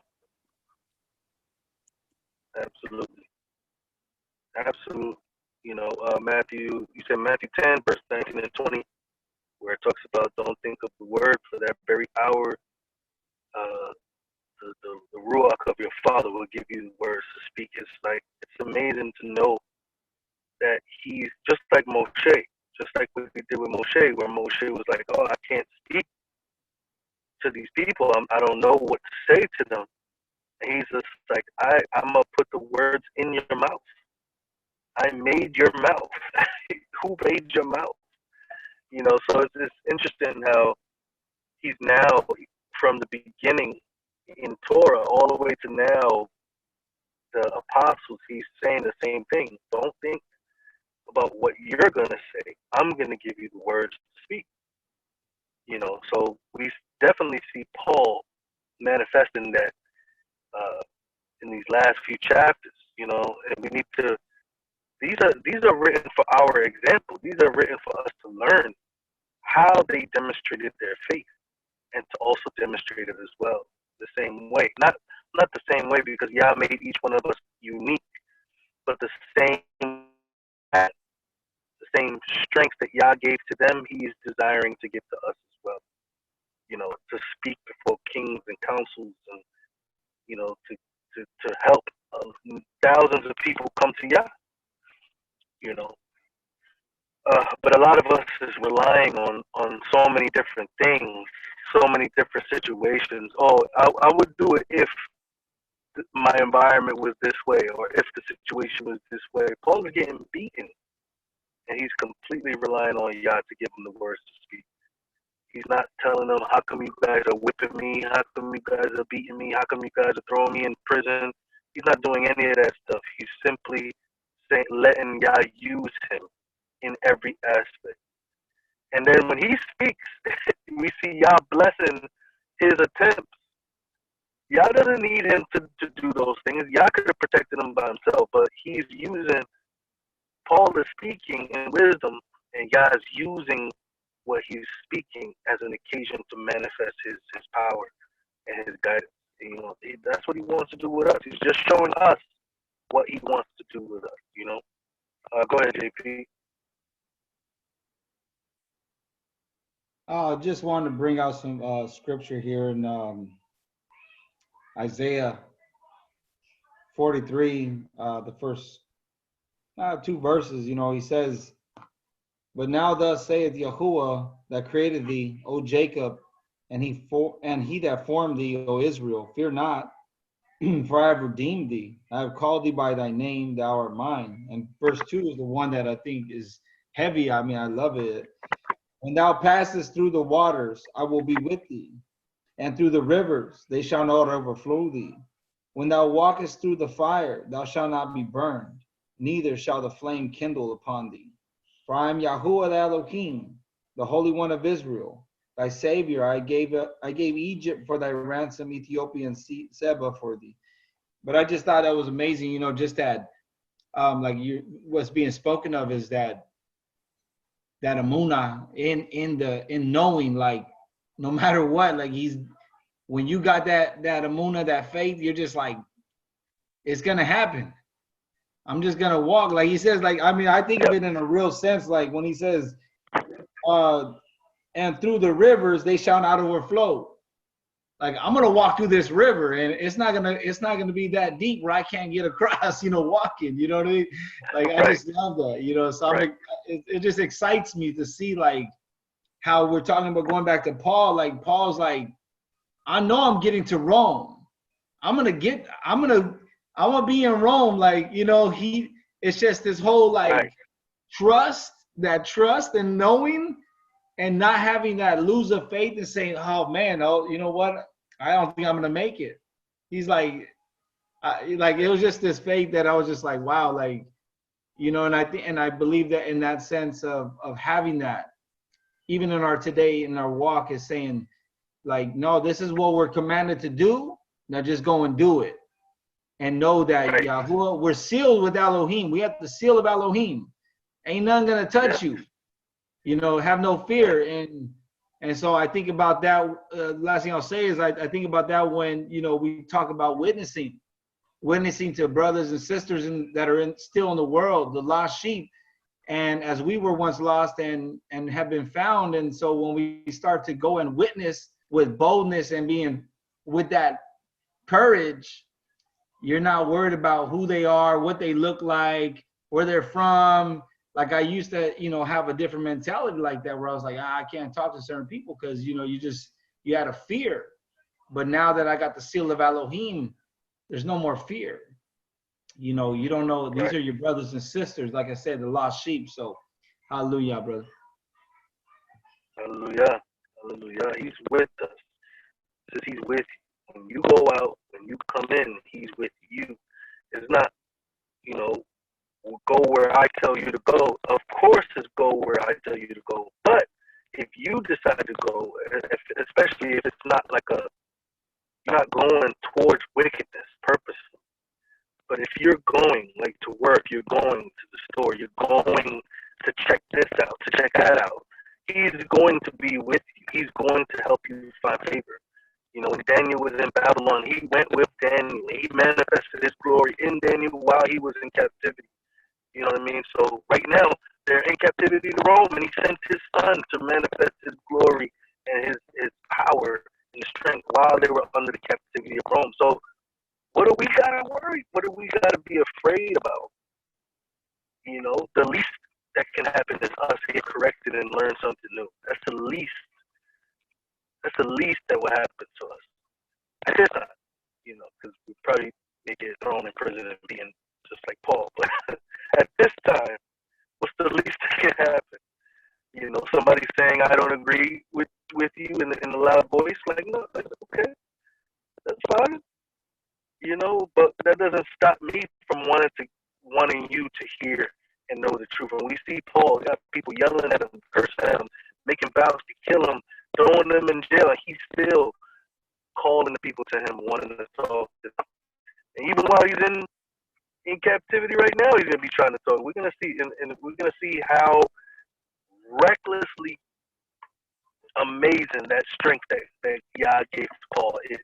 Absolutely. Matthew, you said Matthew 10, verse 19 and 20, where it talks about don't think of the word, for that very hour, the Ruach of your Father will give you the words to speak. It's amazing to know that he's just like Moshe, just like what we did with Moshe, where Moshe was like, oh, I can't speak to these people. I don't know what to say to them. And he's just like, I'm going to put the words in your mouth. I made your mouth. Who made your mouth? So it's interesting how he's now, from the beginning in Torah all the way to now, the apostles, he's saying the same thing. Don't think about what you're going to say. I'm going to give you the words to speak. So we definitely see Paul manifesting that in these last few chapters, and we need to, these are written for our example. These are written for us to learn how they demonstrated their faith, and to also demonstrate it as well the same way. Not the same way, because Yah made each one of us unique, but the same strength that Yah gave to them, he is desiring to give to us as well. To speak before kings and councils, and to help thousands of people come to Yah. But a lot of us is relying on so many different things, so many different situations. Oh, I would do it if my environment was this way, or if the situation was this way. Paul is getting beaten, and he's completely relying on Yah to give him the words to speak. He's not telling them, how come you guys are whipping me? How come you guys are beating me? How come you guys are throwing me in prison? He's not doing any of that stuff. He's simply letting Yah use him in every aspect. And then when he speaks, we see Yah blessing his attempts. Yah doesn't need him to do those things. Yah could have protected him by himself, but he's using, Paul is speaking in wisdom, and Yah is using what he's speaking as an occasion to manifest his power and his guidance. That's what he wants to do with us. He's just showing us what he wants to do with us. Go ahead, JP. I just wanted to bring out some scripture here in Isaiah 43, the first 2 verses. He says, but now thus saith Yahuah that created thee, O Jacob, and he that formed thee, O Israel, fear not, for I have redeemed thee. I have called thee by thy name, thou art mine. And verse 2 is the one that I think is heavy. I love it. When thou passest through the waters, I will be with thee, and through the rivers, they shall not overflow thee. When thou walkest through the fire, thou shalt not be burned, neither shall the flame kindle upon thee. For I am Yahuwah the Elohim, the Holy One of Israel, thy Savior. I gave Egypt for thy ransom, Ethiopia and Seba for thee. But I just thought that was amazing, you know, just that, like what's being spoken of is that Amunah in knowing, like, no matter what, like when you got that Amunah, that faith, you're just like, it's gonna happen. I'm just gonna walk. Like he says, like, I mean, I think of it in a real sense, like when he says, and through the rivers they shall not overflow. Like, I'm gonna walk through this river, and it's not gonna be that deep where I can't get across, you know, walking. You know what I mean? Like, I just love that, you know. So it just excites me to see, like, how we're talking about going back to Paul. Like, Paul's like, I know I'm getting to Rome. I want to be in Rome. Like, you know, it's just this whole like trust and knowing, and not having that lose of faith and saying, oh man, oh, you know what? I don't think I'm gonna make it. He's like, it was just this faith that I was just like, wow, like, you know, and I believe that in that sense of having that, even in our today, in our walk, is saying, like, no, this is what we're commanded to do. Now just go and do it. And know that Yahuwah, we're sealed with Elohim. We have the seal of Elohim. Ain't nothing gonna touch you. You know, have no fear. And so I think about that. Last thing I'll say is I think about that when, you know, we talk about witnessing to brothers and sisters that are still in the world, the lost sheep. And as we were once lost and have been found. And so when we start to go and witness with boldness and being with that courage, you're not worried about who they are, what they look like, where they're from. Like, I used to, you know, have a different mentality like that, where I was like, I can't talk to certain people because, you know, you had a fear. But now that I got the seal of Elohim, there's no more fear. You know, you don't know, these are your brothers and sisters, like I said, the lost sheep. So hallelujah, brother. Hallelujah. Hallelujah. He's with us. Says he's with you. When you go out, when you come in, he's with you. It's not, you know, go where I tell you to go. Of course it's go where I tell you to go. But if you decide to go, especially if it's not like you're not going towards wickedness purposely. But if you're going, like, to work, you're going to the store, you're going to check this out, to check that out, he's going to be with you. He's going to help you find favor. You know, when Daniel was in Babylon, he went with Daniel. He manifested his glory in Daniel while he was in captivity. You know what I mean? So right now, they're in captivity to Rome, and he sent his son to manifest his glory and his power and strength while they were under the captivity of Rome. So what do we got to worry? What do we got to be afraid about? You know, the least that can happen is us get corrected and learn something new. That's the least. That's the least that will happen to us. At this time, you know, because we probably may get thrown in prison and being just like Paul. But at this time, what's the least that can happen? You know, somebody saying, I don't agree with you in a loud voice. Like, no, okay, that's fine. You know, but that doesn't stop me from wanting you to hear and know the truth. When we see Paul, got people yelling at him, cursing at him, making vows to kill him, throwing them in jail, and he's still calling the people to him, wanting to talk to them. And even while he's in captivity right now, he's gonna be trying to talk. We're gonna see, and we're gonna see how recklessly amazing that strength that Yah gave Paul is.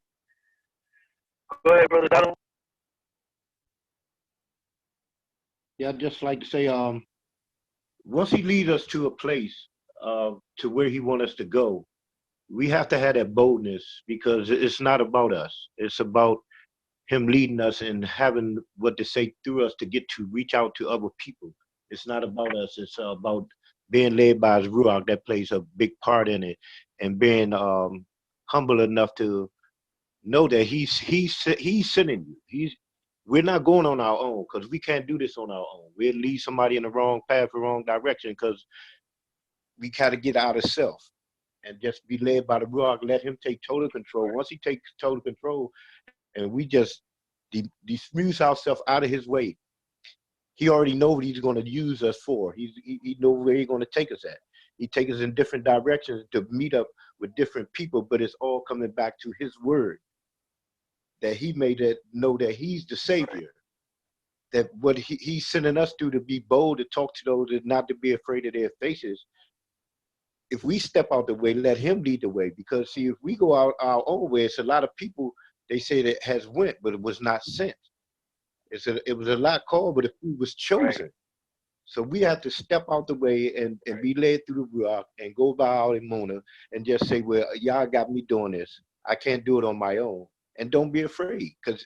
Go ahead, brother Donald. Yeah, I'd just like to say, once he leads us to a place to where he wants us to go, we have to have that boldness, because it's not about us. It's about him leading us and having what to say through us to get to reach out to other people. It's not about us. It's about being led by his Ruach that plays a big part in it, and being humble enough to know that he's sending you. We're not going on our own, because we can't do this on our own. We'll lead somebody in the wrong path, the wrong direction, because we gotta get out of self and just be led by the Ruach. Let him take total control. Once he takes total control, and we just diffuse ourselves out of his way, He already know what he's going to use us for. He know where he's going to take us at. He take us in different directions to meet up with different people, but it's all coming back to his word, that he made it know that he's the savior, that what he's sending us through, to be bold, to talk to those, and not to be afraid of their faces. If we step out the way, let him lead the way. Because see, if we go out our own way, it's a lot of people, they say that has went, but it was not sent. It was a lot called, but if we was chosen. Right. So we have to step out the way and be led through the rock and go by our Imuna and just say, well, y'all got me doing this. I can't do it on my own. And don't be afraid, because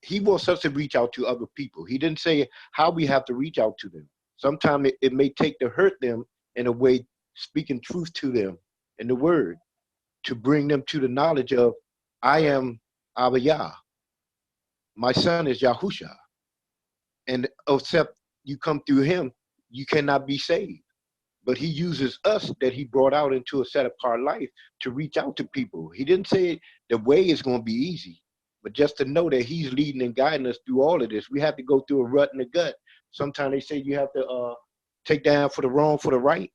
he wants us to reach out to other people. He didn't say how we have to reach out to them. Sometimes it may take to hurt them in a way, speaking truth to them in the word, to bring them to the knowledge of, I am Abba Yah. My son is Yahusha. And except you come through him, you cannot be saved. But he uses us that he brought out into a set apart life to reach out to people. He didn't say the way is going to be easy, but just to know that he's leading and guiding us through all of this. We have to go through a rut in the gut. Sometimes they say you have to take down for the wrong, for the right,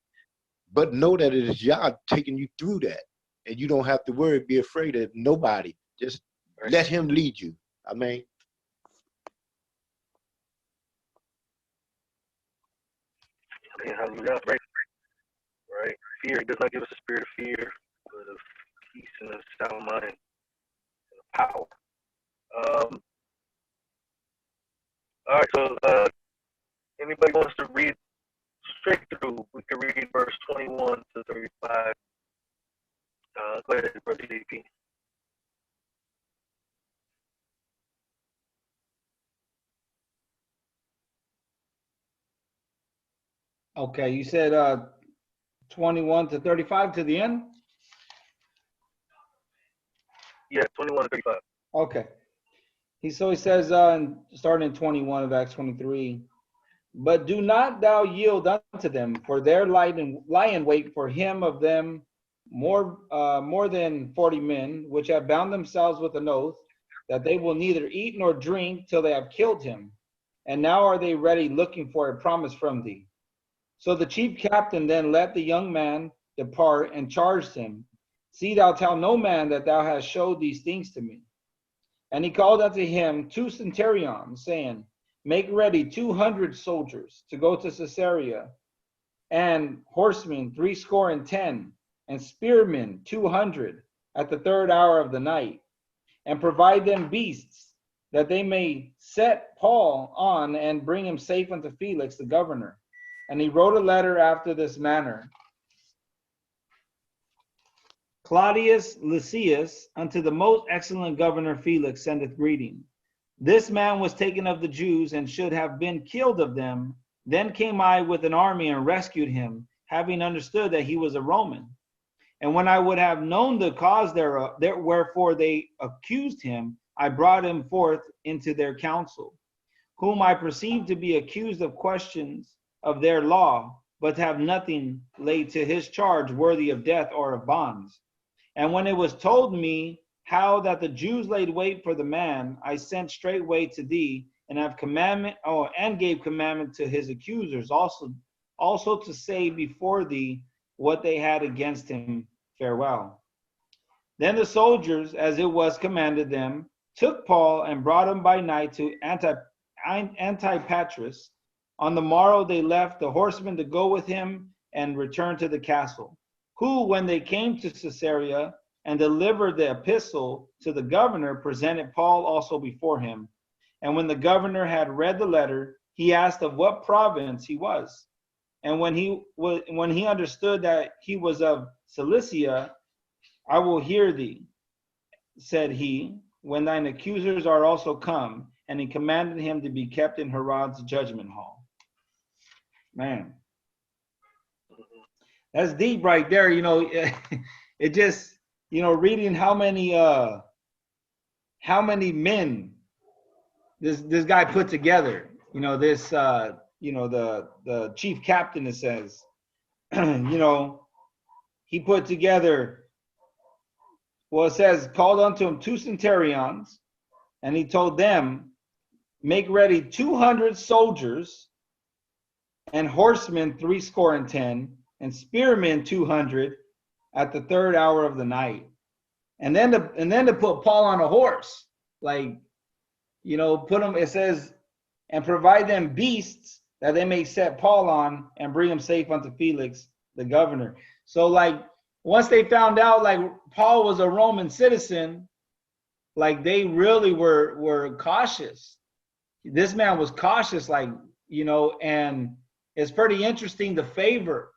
but know that it is Yah taking you through that. And you don't have to worry, be afraid of nobody. Just let him lead you. I mean. Hallelujah. Right. Fear. He does not give us a spirit of fear, but of peace and a sound mind and power. All right. So, anybody wants to read straight through? We can read verse 21 to 35. Go ahead, Brother DP. Okay, you said 21 to 35 to the end? Yeah, 21 to 35. Okay. He says, starting in 21 of Acts 23, but do not thou yield unto them, for there lie in wait for him of them more than 40 men, which have bound themselves with an oath, that they will neither eat nor drink till they have killed him. And now are they ready, looking for a promise from thee. So the chief captain then let the young man depart and charged him, see thou tell no man that thou hast showed these things to me. And he called unto him 2 centurions, saying, make ready 200 soldiers to go to Caesarea, and horsemen 70, and spearmen 200 at the 3rd hour of the night, and provide them beasts, that they may set Paul on and bring him safe unto Felix the governor. And he wrote a letter after this manner. Claudius Lysias, unto the most excellent governor Felix, sendeth greeting. This man was taken of the Jews, and should have been killed of them. Then came I with an army and rescued him, having understood that he was a Roman. And when I would have known the cause thereof, wherefore they accused him, I brought him forth into their council, whom I perceived to be accused of questions of their law, but have nothing laid to his charge worthy of death or of bonds. And when it was told me how that the Jews laid wait for the man, I sent straightway to thee, and gave commandment to his accusers also to say before thee what they had against him. Farewell. Then the soldiers, as it was commanded them, took Paul and brought him by night to Antipatris. On the morrow they left the horsemen to go with him and returned to the castle, who, when they came to Caesarea and delivered the epistle to the governor, presented Paul also before him. And when the governor had read the letter, he asked of what province he was. And when he understood that he was of Cilicia, I will hear thee, said he, when thine accusers are also come. And he commanded him to be kept in Herod's judgment hall. Man, that's deep right there. It just, reading how many men this guy put together. The chief captain, it says, he put together, well, it says, called unto him 2 centurions, and he told them, make ready 200 soldiers, and horsemen 70, and spearmen 200 at the 3rd hour of the night. And then to put Paul on a horse, like, you know, put him, it says, and provide them beasts that they may set Paul on and bring him safe unto Felix, the governor. So like, once they found out like Paul was a Roman citizen, like they really were cautious. This man was cautious, like, you know, and it's pretty interesting the favor.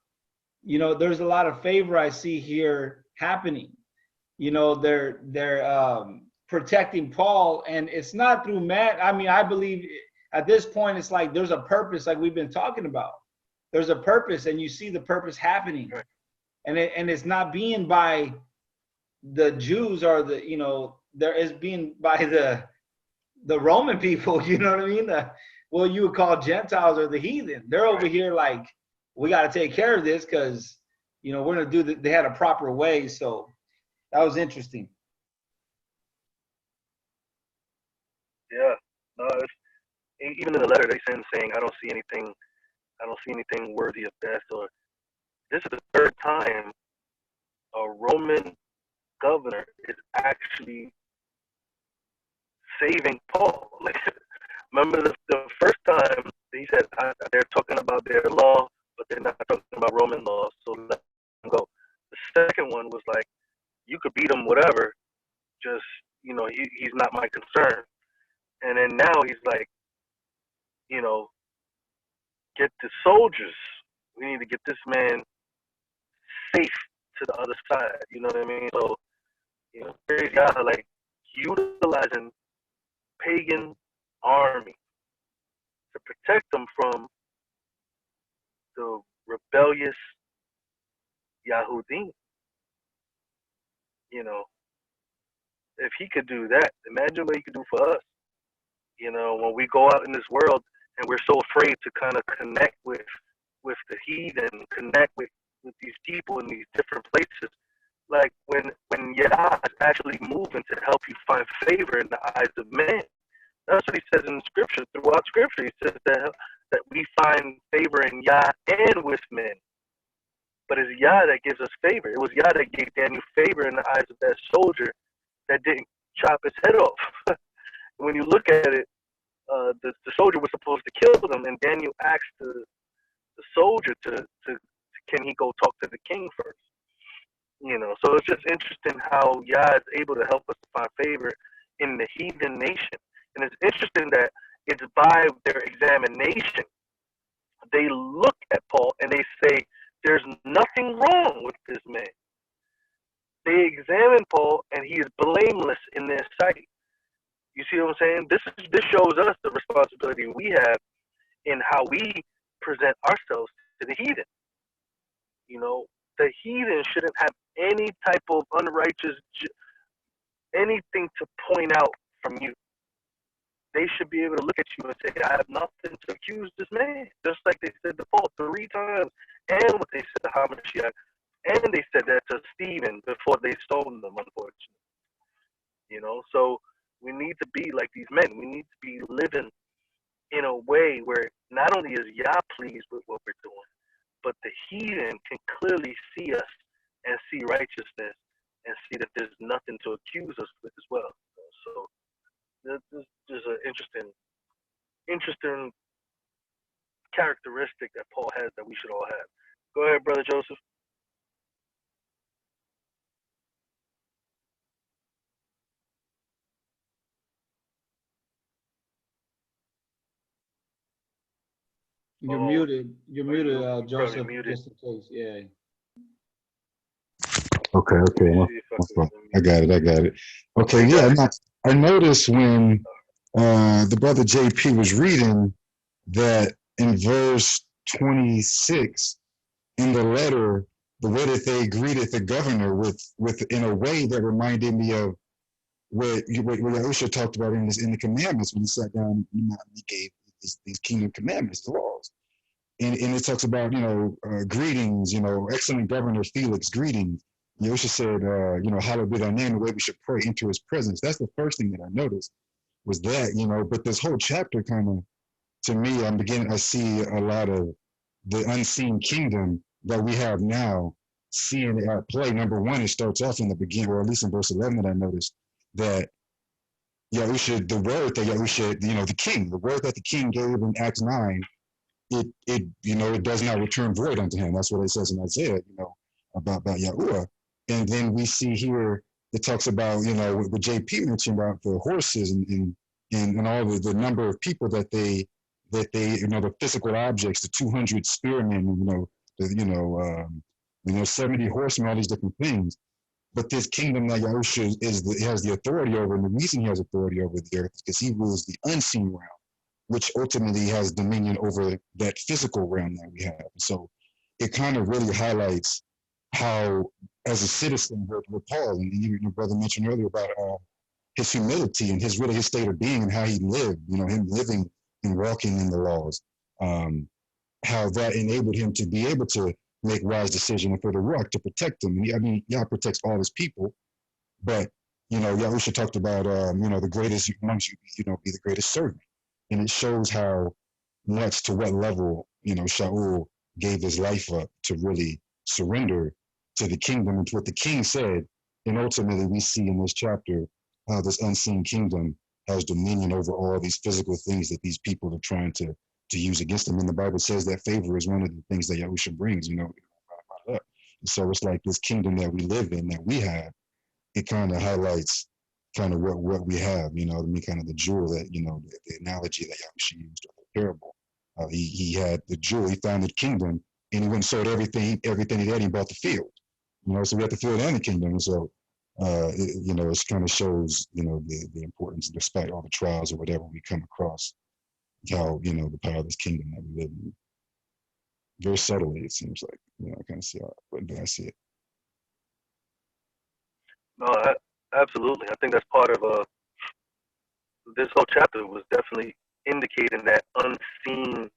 You know, there's a lot of favor I see here happening. You know, they're protecting Paul, and it's not through man. I mean, I believe at this point it's like there's a purpose, like we've been talking about. There's a purpose, and you see the purpose happening, and it's not being by the Jews or the, you know, there is being by the Roman people. You know what I mean? What you would call Gentiles or the heathen. They're over here like, we got to take care of this because, you know, we're gonna do they had a proper way. So that was interesting. Yeah, no, even in the letter they send saying, I don't see anything worthy of death. Or this is the 3rd time a Roman governor is actually saving Paul. Like, remember the first time he said they're talking about their law, but they're not talking about Roman law, so let them go. The second one was like, you could beat him, whatever, just, you know, he's not my concern. And then now he's like, you know, get the soldiers. We need to get this man safe to the other side. You know what I mean? So, you know, praise God, like utilizing pagan army to protect them from the rebellious Yahudim. You know, if he could do that, imagine what he could do for us. You know, when we go out in this world and we're so afraid to kind of connect with the heathen, connect with these people in these different places, like when Yah is actually moving to help you find favor in the eyes of men. That's what he says in Scripture. Throughout Scripture, he says that we find favor in Yah and with men. But it's Yah that gives us favor. It was Yah that gave Daniel favor in the eyes of that soldier that didn't chop his head off. When you look at it, the soldier was supposed to kill them, and Daniel asked the soldier to can he go talk to the king first. You know, so it's just interesting how Yah is able to help us to find favor in the heathen nation. And it's interesting that it's by their examination. They look at Paul and they say, there's nothing wrong with this man. They examine Paul and he is blameless in their sight. You see what I'm saying? This shows us the responsibility we have in how we present ourselves to the heathen. You know, the heathen shouldn't have any type of unrighteous, anything to point out from you. They should be able to look at you and say, I have nothing to accuse this man. Just like they said to Paul 3 times, and what they said to Hamashiach, and they said that to Stephen before they stoned them, unfortunately. You know, so we need to be like these men. We need to be living in a way where not only is Yah pleased with what we're doing, but the heathen can clearly see us and see righteousness and see that there's nothing to accuse us with as well. So this is an interesting characteristic that Paul has that we should all have. Go ahead, Brother Joseph. You're muted. You're muted, Joseph. Muted. Just in case, yeah. Okay. I got it. Okay, yeah. I noticed when the brother JP was reading that in verse 26 in the letter, the way that they greeted the governor with in a way that reminded me of what Yahusha talked about in the commandments when he sat down and he gave these kingdom commandments, the laws. And it talks about, greetings, excellent governor Felix, greetings. Yahusha said, hallowed be thy name, the way we should pray into his presence. That's the first thing that I noticed. was that, you know. But this whole chapter kind of, to me, I see a lot of the unseen kingdom that we have now, seeing it at play. Number one, it starts off in the beginning, or at least in verse 11 that I noticed, that Yahusha, the word that Yahusha, you know, the word that the king gave in Acts 9, it does not return void unto him. That's what it says in Isaiah, you know, about Yahuah. And then we see here, it talks about, you know, what JP mentioned about the horses and all the number of people that they, you know, the physical objects, the 200 spearmen, 70 horsemen, all these different things. But this kingdom that Yahusha has the authority over, and the reason he has authority over the earth is because he rules the unseen realm, which ultimately has dominion over that physical realm that we have. So it kind of really highlights how, as a citizen, with Paul, and your brother mentioned earlier about his humility and his state of being and how he lived, you know, him living and walking in the laws, how that enabled him to be able to make wise decisions and for the rock to protect him. I mean, Yah protects all his people, but, you know, Yahusha talked about, the greatest amongst you, you know, be the greatest servant. And it shows how much, to what level, you know, Shaul gave his life up to really surrender to the kingdom and to what the king said. And ultimately, we see in this chapter how this unseen kingdom has dominion over all these physical things that these people are trying to use against them. And the Bible says that favor is one of the things that Yahusha brings, you know. And so it's like this kingdom that we live in, that we have, it kind of highlights kind of what we have, you know, I mean, kind of the jewel that, you know, the analogy that Yahusha used, or the parable. He had the jewel, he found the kingdom, and he went and sold everything he had, and he bought the field. You know, so we have the field and the kingdom. And so, it kind of shows, you know, the importance, despite all the trials or whatever we come across, how, you know, the power of this kingdom that we live in. Very subtly, it seems like, you know, I kind of see how, but I see it. No, absolutely. I think that's part of this whole chapter was definitely indicating that unseen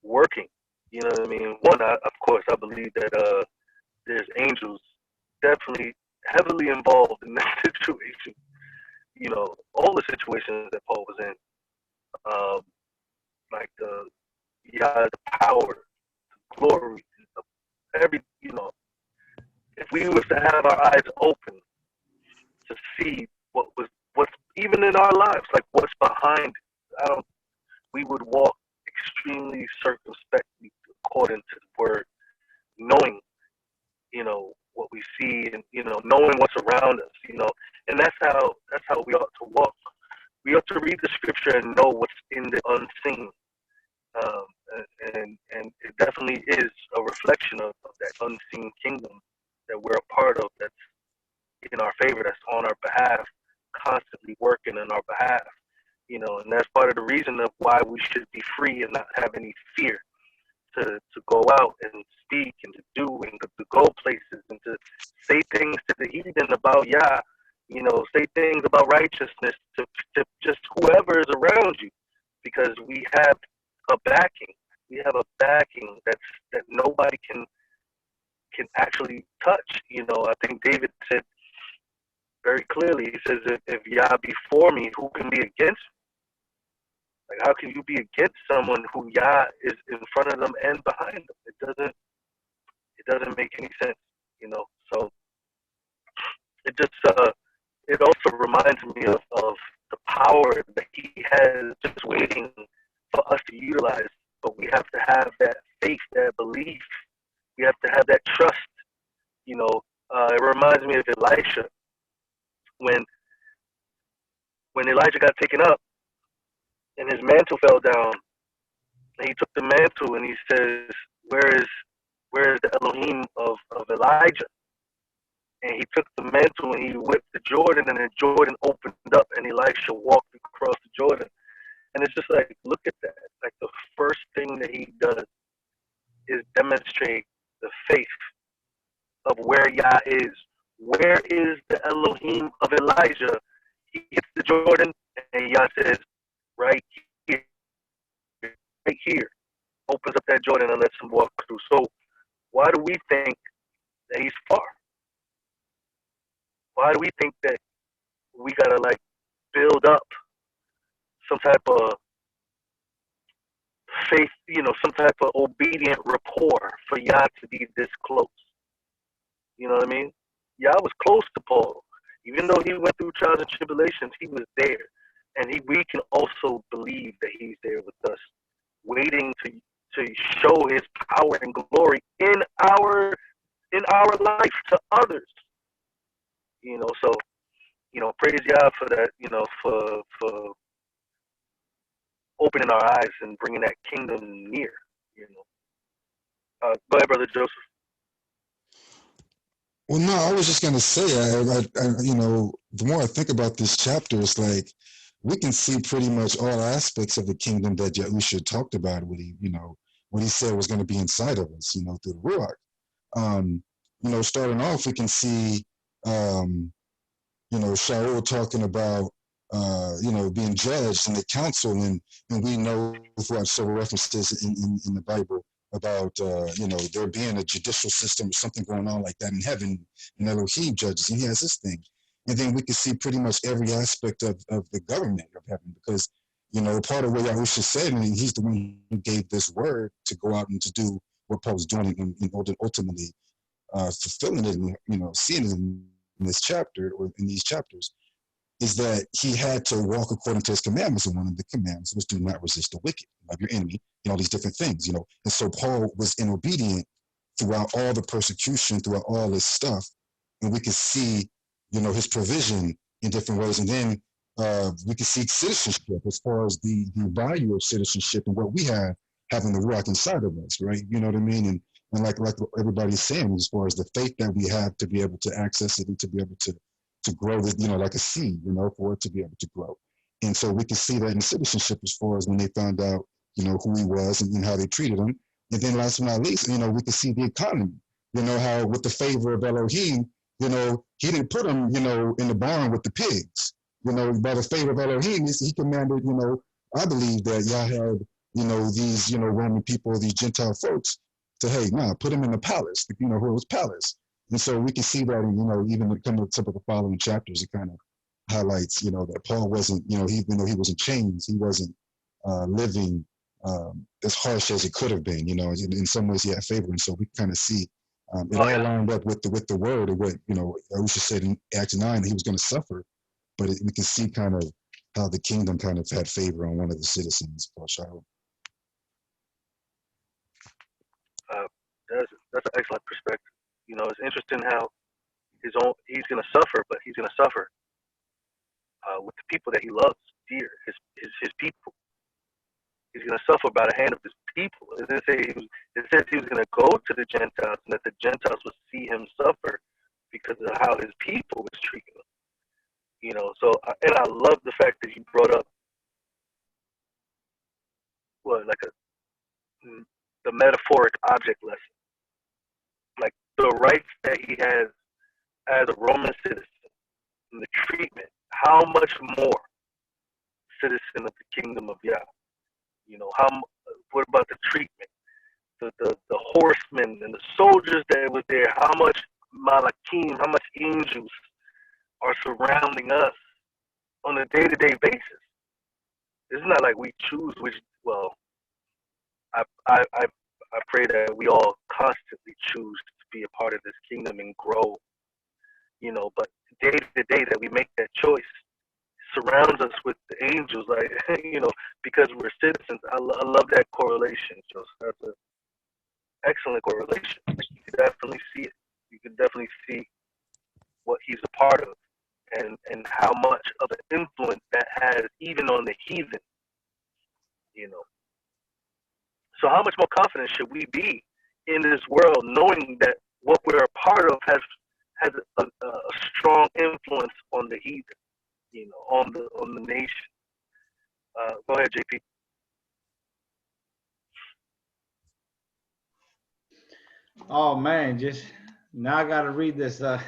working. You know what I mean? One, of course, I believe that there's angels definitely heavily involved in that situation. You know, all the situations that Paul was in, like the power, the glory, you know, if we was to have our eyes open to see what's even in our lives, like what's behind it, we would walk extremely circumspectly according to the word, knowing, you know, what we see, and, you know, knowing what's around us, you know. And that's how we ought to walk. We ought to read the scripture and know what's in the unseen. And it definitely is a reflection of that unseen kingdom that we're a part of, that's in our favor, that's on our behalf, constantly working in our behalf, you know. And that's part of the reason of why we should be free and not have any fear to go out and speak and to do and to go places and to say things to the heathen about Yah, you know, say things about righteousness to just whoever is around you, because we have a backing. We have a backing that nobody can actually touch. You know, I think David said very clearly, he says, if Yah be for me, who can be against me? Like, how can you be against someone who Yah is in front of them and behind them? It doesn't make any sense, you know. So it just it also reminds me of the power that he has just waiting for us to utilize. But we have to have that faith, that belief. We have to have that trust. You know, it reminds me of Elisha when Elijah got taken up and his mantle fell down. And he took the mantle and he says, "Where is the Elohim of Elijah?" And he took the mantle and he whipped the Jordan, and the Jordan opened up, and Elisha walked across the Jordan. And it's just like, look at that. Like, the first thing that he does is demonstrate the faith of where Yah is. Where is the Elohim of Elijah? He hits the Jordan, and Yah says, right here, right here. Opens up that Jordan and lets him walk through. So why do we think that he's far? Why do we think that we gotta, like, build up some type of faith, some type of obedient rapport for Yah to be this close. You know what I mean? Yah was close to Paul. Even though he went through trials and tribulations, he was there. And we can also believe that he's there with us, waiting to show his power and glory in our life to others. So, praise Yah for that, for opening our eyes and bringing that kingdom near. Go ahead, Brother Joseph. Well, no, I was just gonna say, the more I think about this chapter, it's like we can see pretty much all aspects of the kingdom that Yahusha talked about when he said was going to be inside of us, through the Ruach. Starting off, we can see, Shaul talking about, being judged in the council, and we know throughout several references in the Bible about, there being a judicial system or something going on like that in heaven, and Elohim judges, and he has this thing. And then we can see pretty much every aspect of the government of heaven, because, part of what Yahusha said, and he's the one who gave this word to go out and to do what Paul was doing in ultimately fulfilling it, and, seeing it in this chapter or in these chapters, is that he had to walk according to his commandments, and one of the commandments was do not resist the wicked, love your enemy, all these different things, And so Paul was inobedient throughout all the persecution, throughout all this stuff, and we can see, his provision in different ways. And then we can see citizenship as far as the value of citizenship and what we have having the Ruach inside of us, right? You know what I mean? And like everybody's saying, as far as the faith that we have to be able to access it and to be able to grow this, like a seed, for it to be able to grow. And so we can see that in citizenship as far as when they found out, who he was and how they treated him. And then last but not least, we can see the economy, how with the favor of Elohim, he didn't put him, in the barn with the pigs, by the favor of Elohim, he commanded, I believe that Yah had, these, Roman people, these Gentile folks, to, hey, put him in the palace, who was palace. And so we can see that, even coming to some of the following chapters, it kind of highlights, that Paul wasn't, even though he was in chains, he wasn't living as harsh as it could have been, in some ways he had favor. And so we kind of see it all lined up with the word of what, Yahusha said in Acts 9 that he was going to suffer. But we can see kind of how the kingdom kind of had favor on one of the citizens, Paul Shalom. That's an excellent perspective. It's interesting how he's going to suffer, but he's going to suffer with the people that he loves dear, his people. He's going to suffer by the hand of his people. It says he was going to go to the Gentiles, and that the Gentiles would see him suffer because of how his people was treating him. So, and I love the fact that he brought up the metaphoric object lesson, like the rights that he has as a Roman citizen, and the treatment. How much more citizen of the kingdom of Yah? What about the treatment? The horsemen and the soldiers that were there, how much malakim, how much angels are surrounding us on a day-to-day basis. It's not like we choose which. Well, I pray that we all constantly choose to be a part of this kingdom and grow. But day to day that we make that choice surrounds us with the angels, like because we're citizens. I love that correlation, Joseph. That's an excellent correlation. You can definitely see it. You can definitely see what he's a part of, and how much of an influence that has even on the heathen. So how much more confident should we be in this world, knowing that what we're a part of has a strong influence on the heathen, on the nation. Go ahead, JP. Oh man, just now I got to read this. I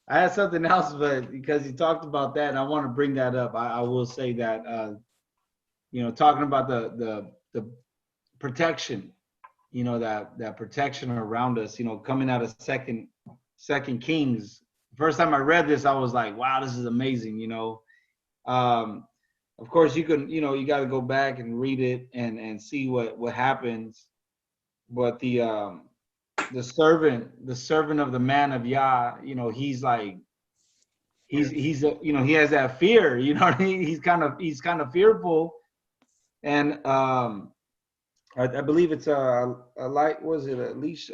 had something else, but because you talked about that, and I want to bring that up, I will say that talking about the protection, that protection around us, coming out of Second Kings. First time I read this, I was like, wow, this is amazing, of course, you can, you got to go back and read it and see what happens. But the servant of the man of Yah, he's like, he has that fear, he's kind of fearful. And I believe it's was it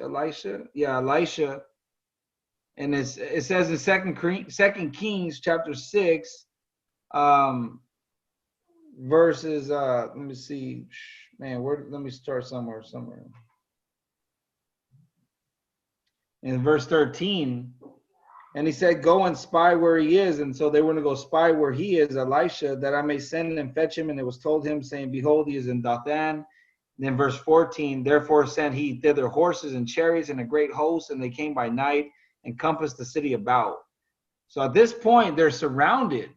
Elisha? Yeah, Elisha. And it says in Second Kings chapter 6, verses let me see, man, let me start somewhere. In verse 13, and he said, "Go and spy where he is." And so they were going to go spy where he is, Elisha, that I may send and fetch him. And it was told him, saying, "Behold, he is in Dothan." And then verse 14, therefore sent he thither horses and chariots and a great host, and they came by night and compassed the city about. So at this point, they're surrounded,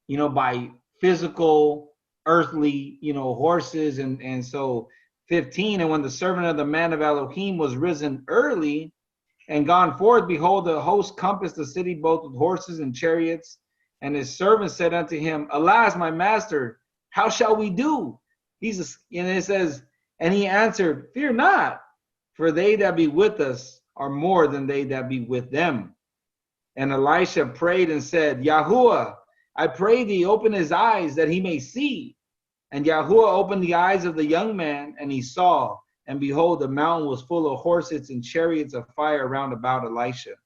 by physical, earthly, horses. And so 15, and when the servant of the man of Elohim was risen early and gone forth, behold, the host compassed the city both with horses and chariots. And his servant said unto him, "Alas, my master, how shall we do?" And it says, and he answered, "Fear not, for they that be with us are more than they that be with them." And Elisha prayed and said, "Yahuah, I pray thee, open his eyes that he may see." And Yahuah opened the eyes of the young man, and he saw. And behold, the mountain was full of horses and chariots of fire round about Elisha.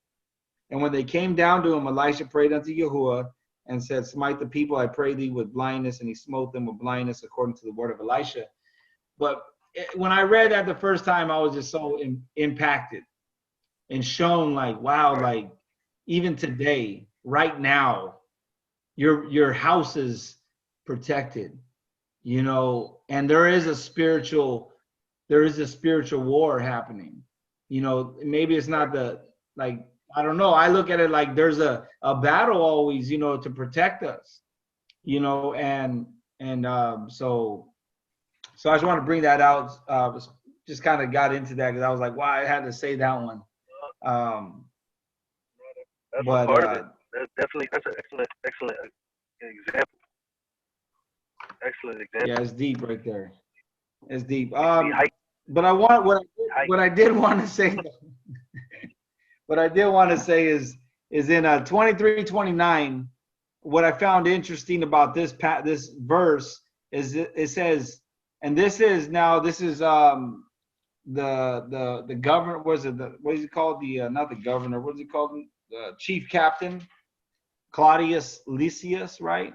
And when they came down to him, Elisha prayed unto Yahuah and said, "Smite the people, I pray thee, with blindness." And he smote them with blindness according to the word of Elisha. But when I read that the first time, I was just so impacted and shown like, wow, like even today, right now, your house is protected, and there is a spiritual war happening. Maybe it's not I don't know. I look at it like there's a battle always, to protect us, so I just want to bring that out. Just kind of got into that because I was like, wow, I had to say that one. That's But part of it. That's an excellent example. Excellent example. Yeah, it's deep right there. It's deep. But what I did want to say. What I did want to say is in 23:29. What I found interesting about this verse is it says, and this is the governor. What is he called? Not the governor. What is he called? The chief captain, Claudius Lysias, right?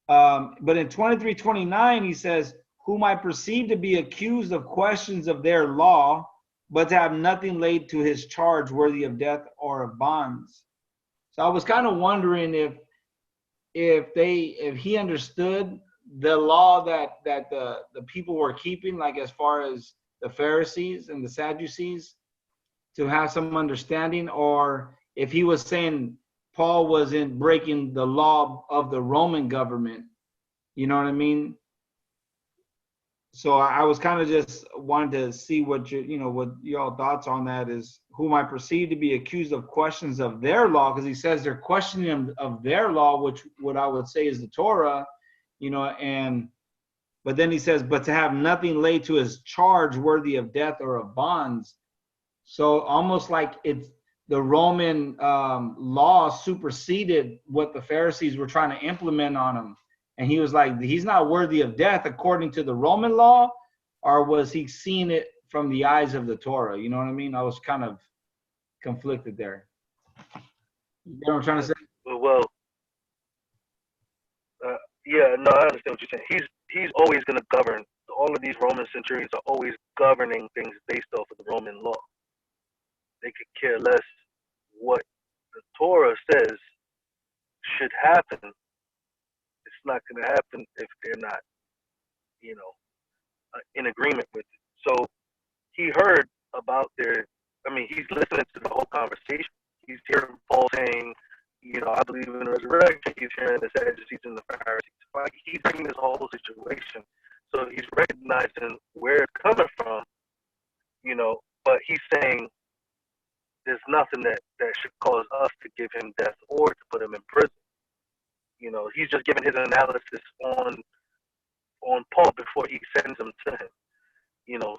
But in 23:29, he says, "Whom I perceive to be accused of questions of their law, but to have nothing laid to his charge worthy of death or of bonds." So I was kind of wondering if he understood the law that the people were keeping, like as far as the Pharisees and the Sadducees, to have some understanding, or if he was saying Paul was in breaking the law of the Roman government. You know what I mean? So I was kind of just wanted to see what y'all thoughts on that is, whom I perceive to be accused of questions of their law, because he says they're questioning him of their law, which what I would say is the Torah, but then he says, but to have nothing laid to his charge worthy of death or of bonds. So almost like it's the Roman law superseded what the Pharisees were trying to implement on him. And he was like, he's not worthy of death according to the Roman law, or was he seeing it from the eyes of the Torah? You know what I mean? I was kind of conflicted there. You know what I'm trying to say? Well, yeah, no, I understand what you're saying. He's always going to govern. All of these Roman centurions are always governing things based off of the Roman law. They could care less what the Torah says should happen. It's not going to happen if they're not, in agreement with it. So he heard about he's listening to the whole conversation. He's hearing Paul saying, I believe in the resurrection. He's hearing the Sadducees and the Pharisees. Like, he's bringing this whole situation. So he's recognizing where it's coming from, but he's saying there's nothing that should cause us to give him death or to put him in prison. he's just giving his analysis on Paul before he sends him to him. You know,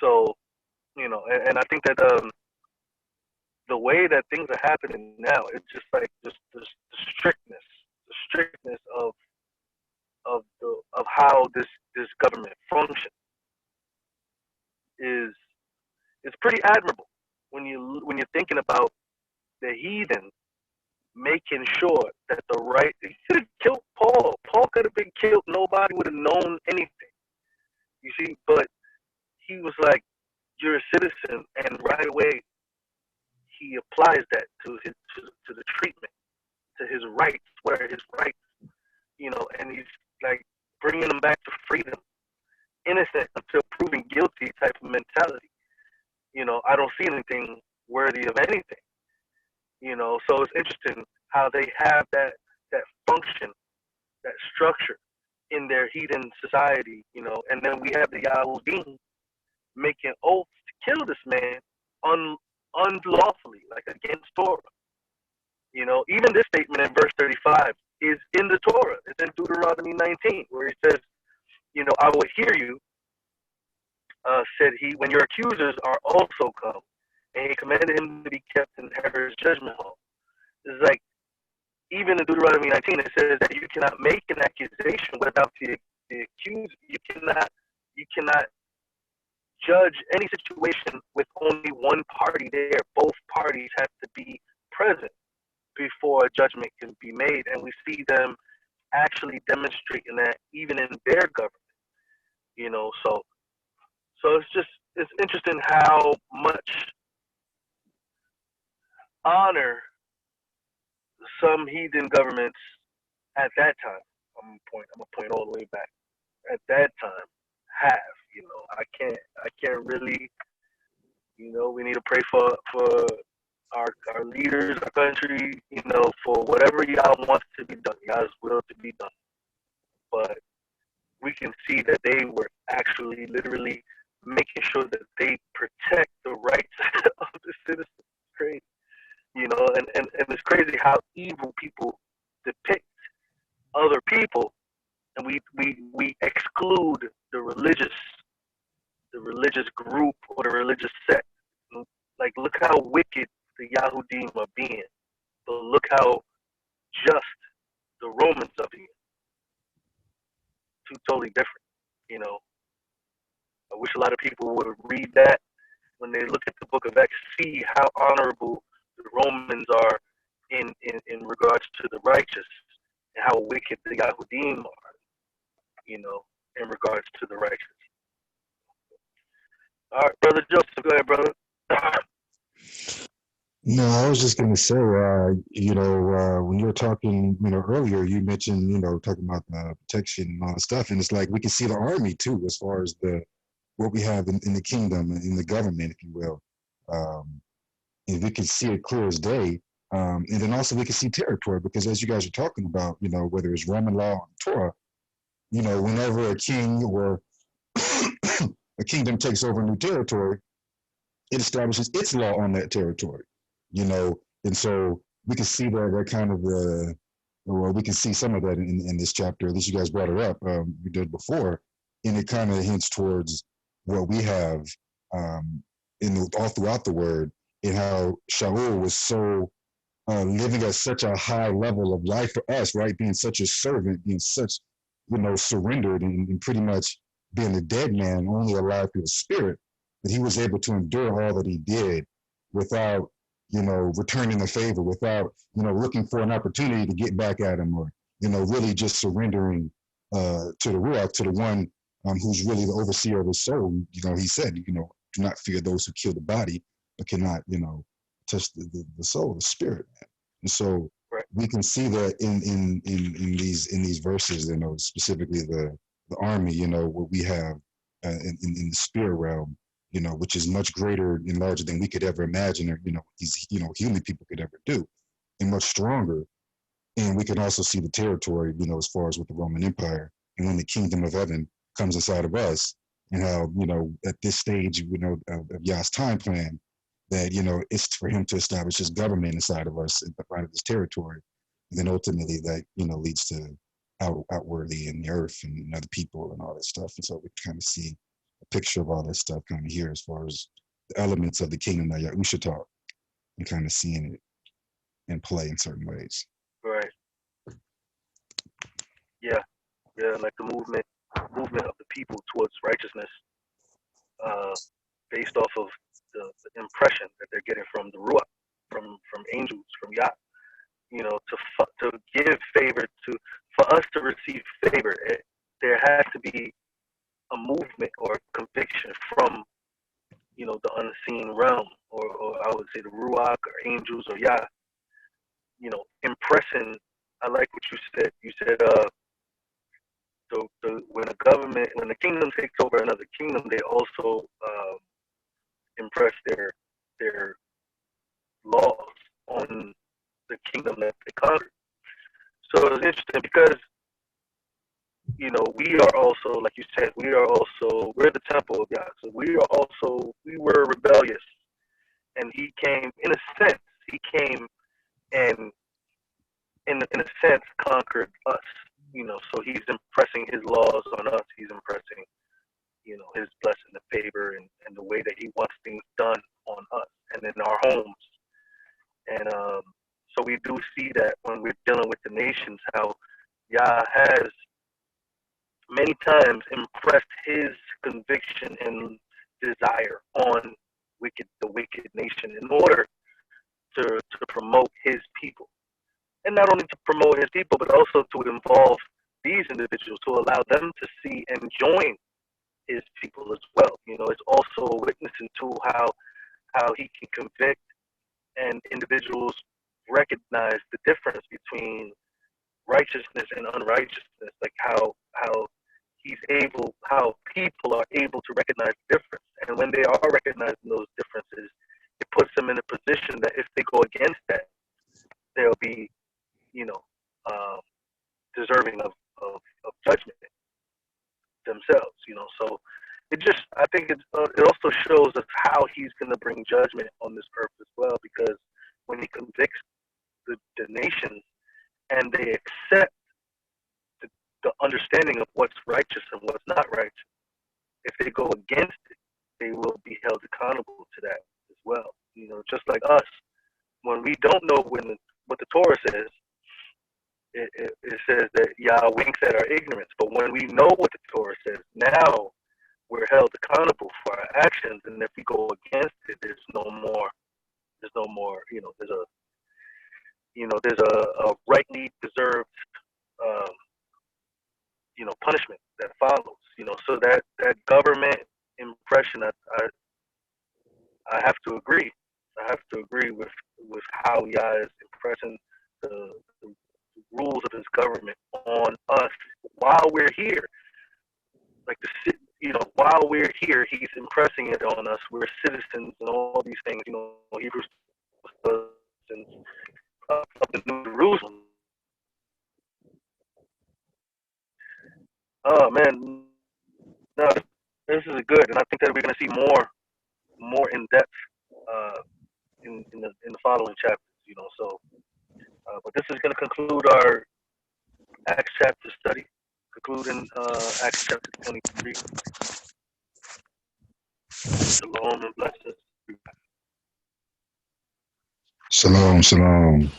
so and I think that the way that things are happening now, it's just like just the strictness of how this government functions is pretty admirable when you're thinking about the heathen making sure that the right, he could have killed Paul. Paul could have been killed. Nobody would have known anything. You see, but he was like, you're a citizen, and right away he applies that to the treatment, to his rights. What are his rights? And he's like bringing them back to freedom, innocent until proven guilty type of mentality. I don't see anything worthy of anything. So it's interesting how they have that function, that structure in their heathen society, and then we have the Yahudim making oaths to kill this man unlawfully, like against Torah. Even this statement in verse 35 is in the Torah. It's in Deuteronomy 19, where he says, I will hear you, said he, when your accusers are also come. And he commanded him to be kept in Herod's judgment hall. It's like, even in Deuteronomy 19, it says that you cannot make an accusation without the accuser. You cannot judge any situation with only one party there. Both parties have to be present before a judgment can be made. And we see them actually demonstrating that even in their government. So it's interesting how much honor some heathen governments at that time, I'm gonna point all the way back, at that time have. I can't really, we need to pray for our leaders, our country, for whatever y'all wants to be done, y'all's will to be done. But we can see that they were actually literally making sure that they protect the rights of the citizens. It's crazy. And it's crazy how evil people depict other people, and we exclude the religious group or the religious sect. Like, look how wicked the Yahudim are being, but look how just the Romans are being. Two totally different. I wish a lot of people would read that when they look at the book of Acts, see how honorable the Romans are in regards to the righteous, and how wicked the Yahudim are, in regards to the righteous. All right, Brother Joseph, go ahead, brother. No, I was just going to say, when you were talking, earlier, you mentioned, talking about the protection and all that stuff, and it's like we can see the army too, as far as what we have in the kingdom, in the government, if you will. And we can see it clear as day. And then also we can see territory, because as you guys are talking about, whether it's Roman law or Torah, whenever a king or a kingdom takes over a new territory, it establishes its law on that territory, and so we can see that kind of we can see some of that in this chapter. At least you guys brought it up. We did before, and it kind of hints towards what we have all throughout the word, and how Shaul was so living at such a high level of life for us, right? Being such a servant, being such, surrendered, and pretty much being a dead man, only alive through the spirit, that he was able to endure all that he did without, returning the favor, without, looking for an opportunity to get back at him, or, really just surrendering to the Ruach, to the one who's really the overseer of his soul. He said, do not fear those who kill the body, but cannot, touch the soul, the spirit, man. And so we can see that in these verses, specifically the army, what we have in the spirit realm, which is much greater and larger than we could ever imagine, or these human people could ever do, and much stronger. And we can also see the territory, as far as with the Roman Empire, and when the kingdom of heaven comes inside of us, and how at this stage, of Yah's time plan, that it's for him to establish his government inside of us, inside of this territory, And then ultimately that, leads to outwardly in the earth and other people and all that stuff. And so we kind of see a picture of all that stuff kind of here as far as the elements of the kingdom that Yahusha taught and kind of seeing it in play in certain ways. Right. Yeah. Yeah. Like the movement of the people towards righteousness, based off of the impression that they're getting from the Ruach, from angels, from Yah. To give favor for us to receive favor, there has to be a movement or a conviction from, the unseen realm, or I would say the Ruach or angels or Yah, impressing. I like what you said. You said, when the kingdom takes over another kingdom, they also impress their laws on the kingdom that they conquered. So it's interesting because, we are also, like you said, we're the temple of Yah. So we were rebellious. And he came, in a sense, and in a sense conquered us, so he's impressing his laws on us. He's impressing, his blessing, the favor, and the way that he wants things done on us and in our homes. And so we do see that when we're dealing with the nations, how Yah has many times impressed his conviction and desire on the wicked nation in order to promote his people. And not only to promote his people, but also to involve these individuals, to allow them to see and join his people as well. It's also a witnessing to how he can convict and individuals recognize the difference between righteousness and unrighteousness, like how people are able to recognize the difference. And when they are recognizing those differences, it puts them in a position that if they go against that, they'll be, deserving of judgment themselves. So I think it also shows us how he's going to bring judgment on this earth as well, because when he convicts the nations and they accept the understanding of what's righteous and what's not righteous, if they go against it, they will be held accountable to that as well. Just like us, when we don't know what the Torah says, it says that Yah winks at our ignorance. But when we know what the Torah says, now we're held accountable for our actions. And if we go against it, there's no more, there's a rightly deserved, punishment that follows. So that government impression, I have to agree. I have to agree with how Yah is impressing the rules of his government on us while we're here. Like while we're here, he's impressing it on us. We're citizens and all these things. Hebrews citizens of the New Jerusalem. Oh man, no, this is good, and I think that we're going to see more in depth in the following chapters. So. But this is going to conclude our Acts chapter study, concluding Acts chapter 23. Shalom and blessings. Shalom, shalom.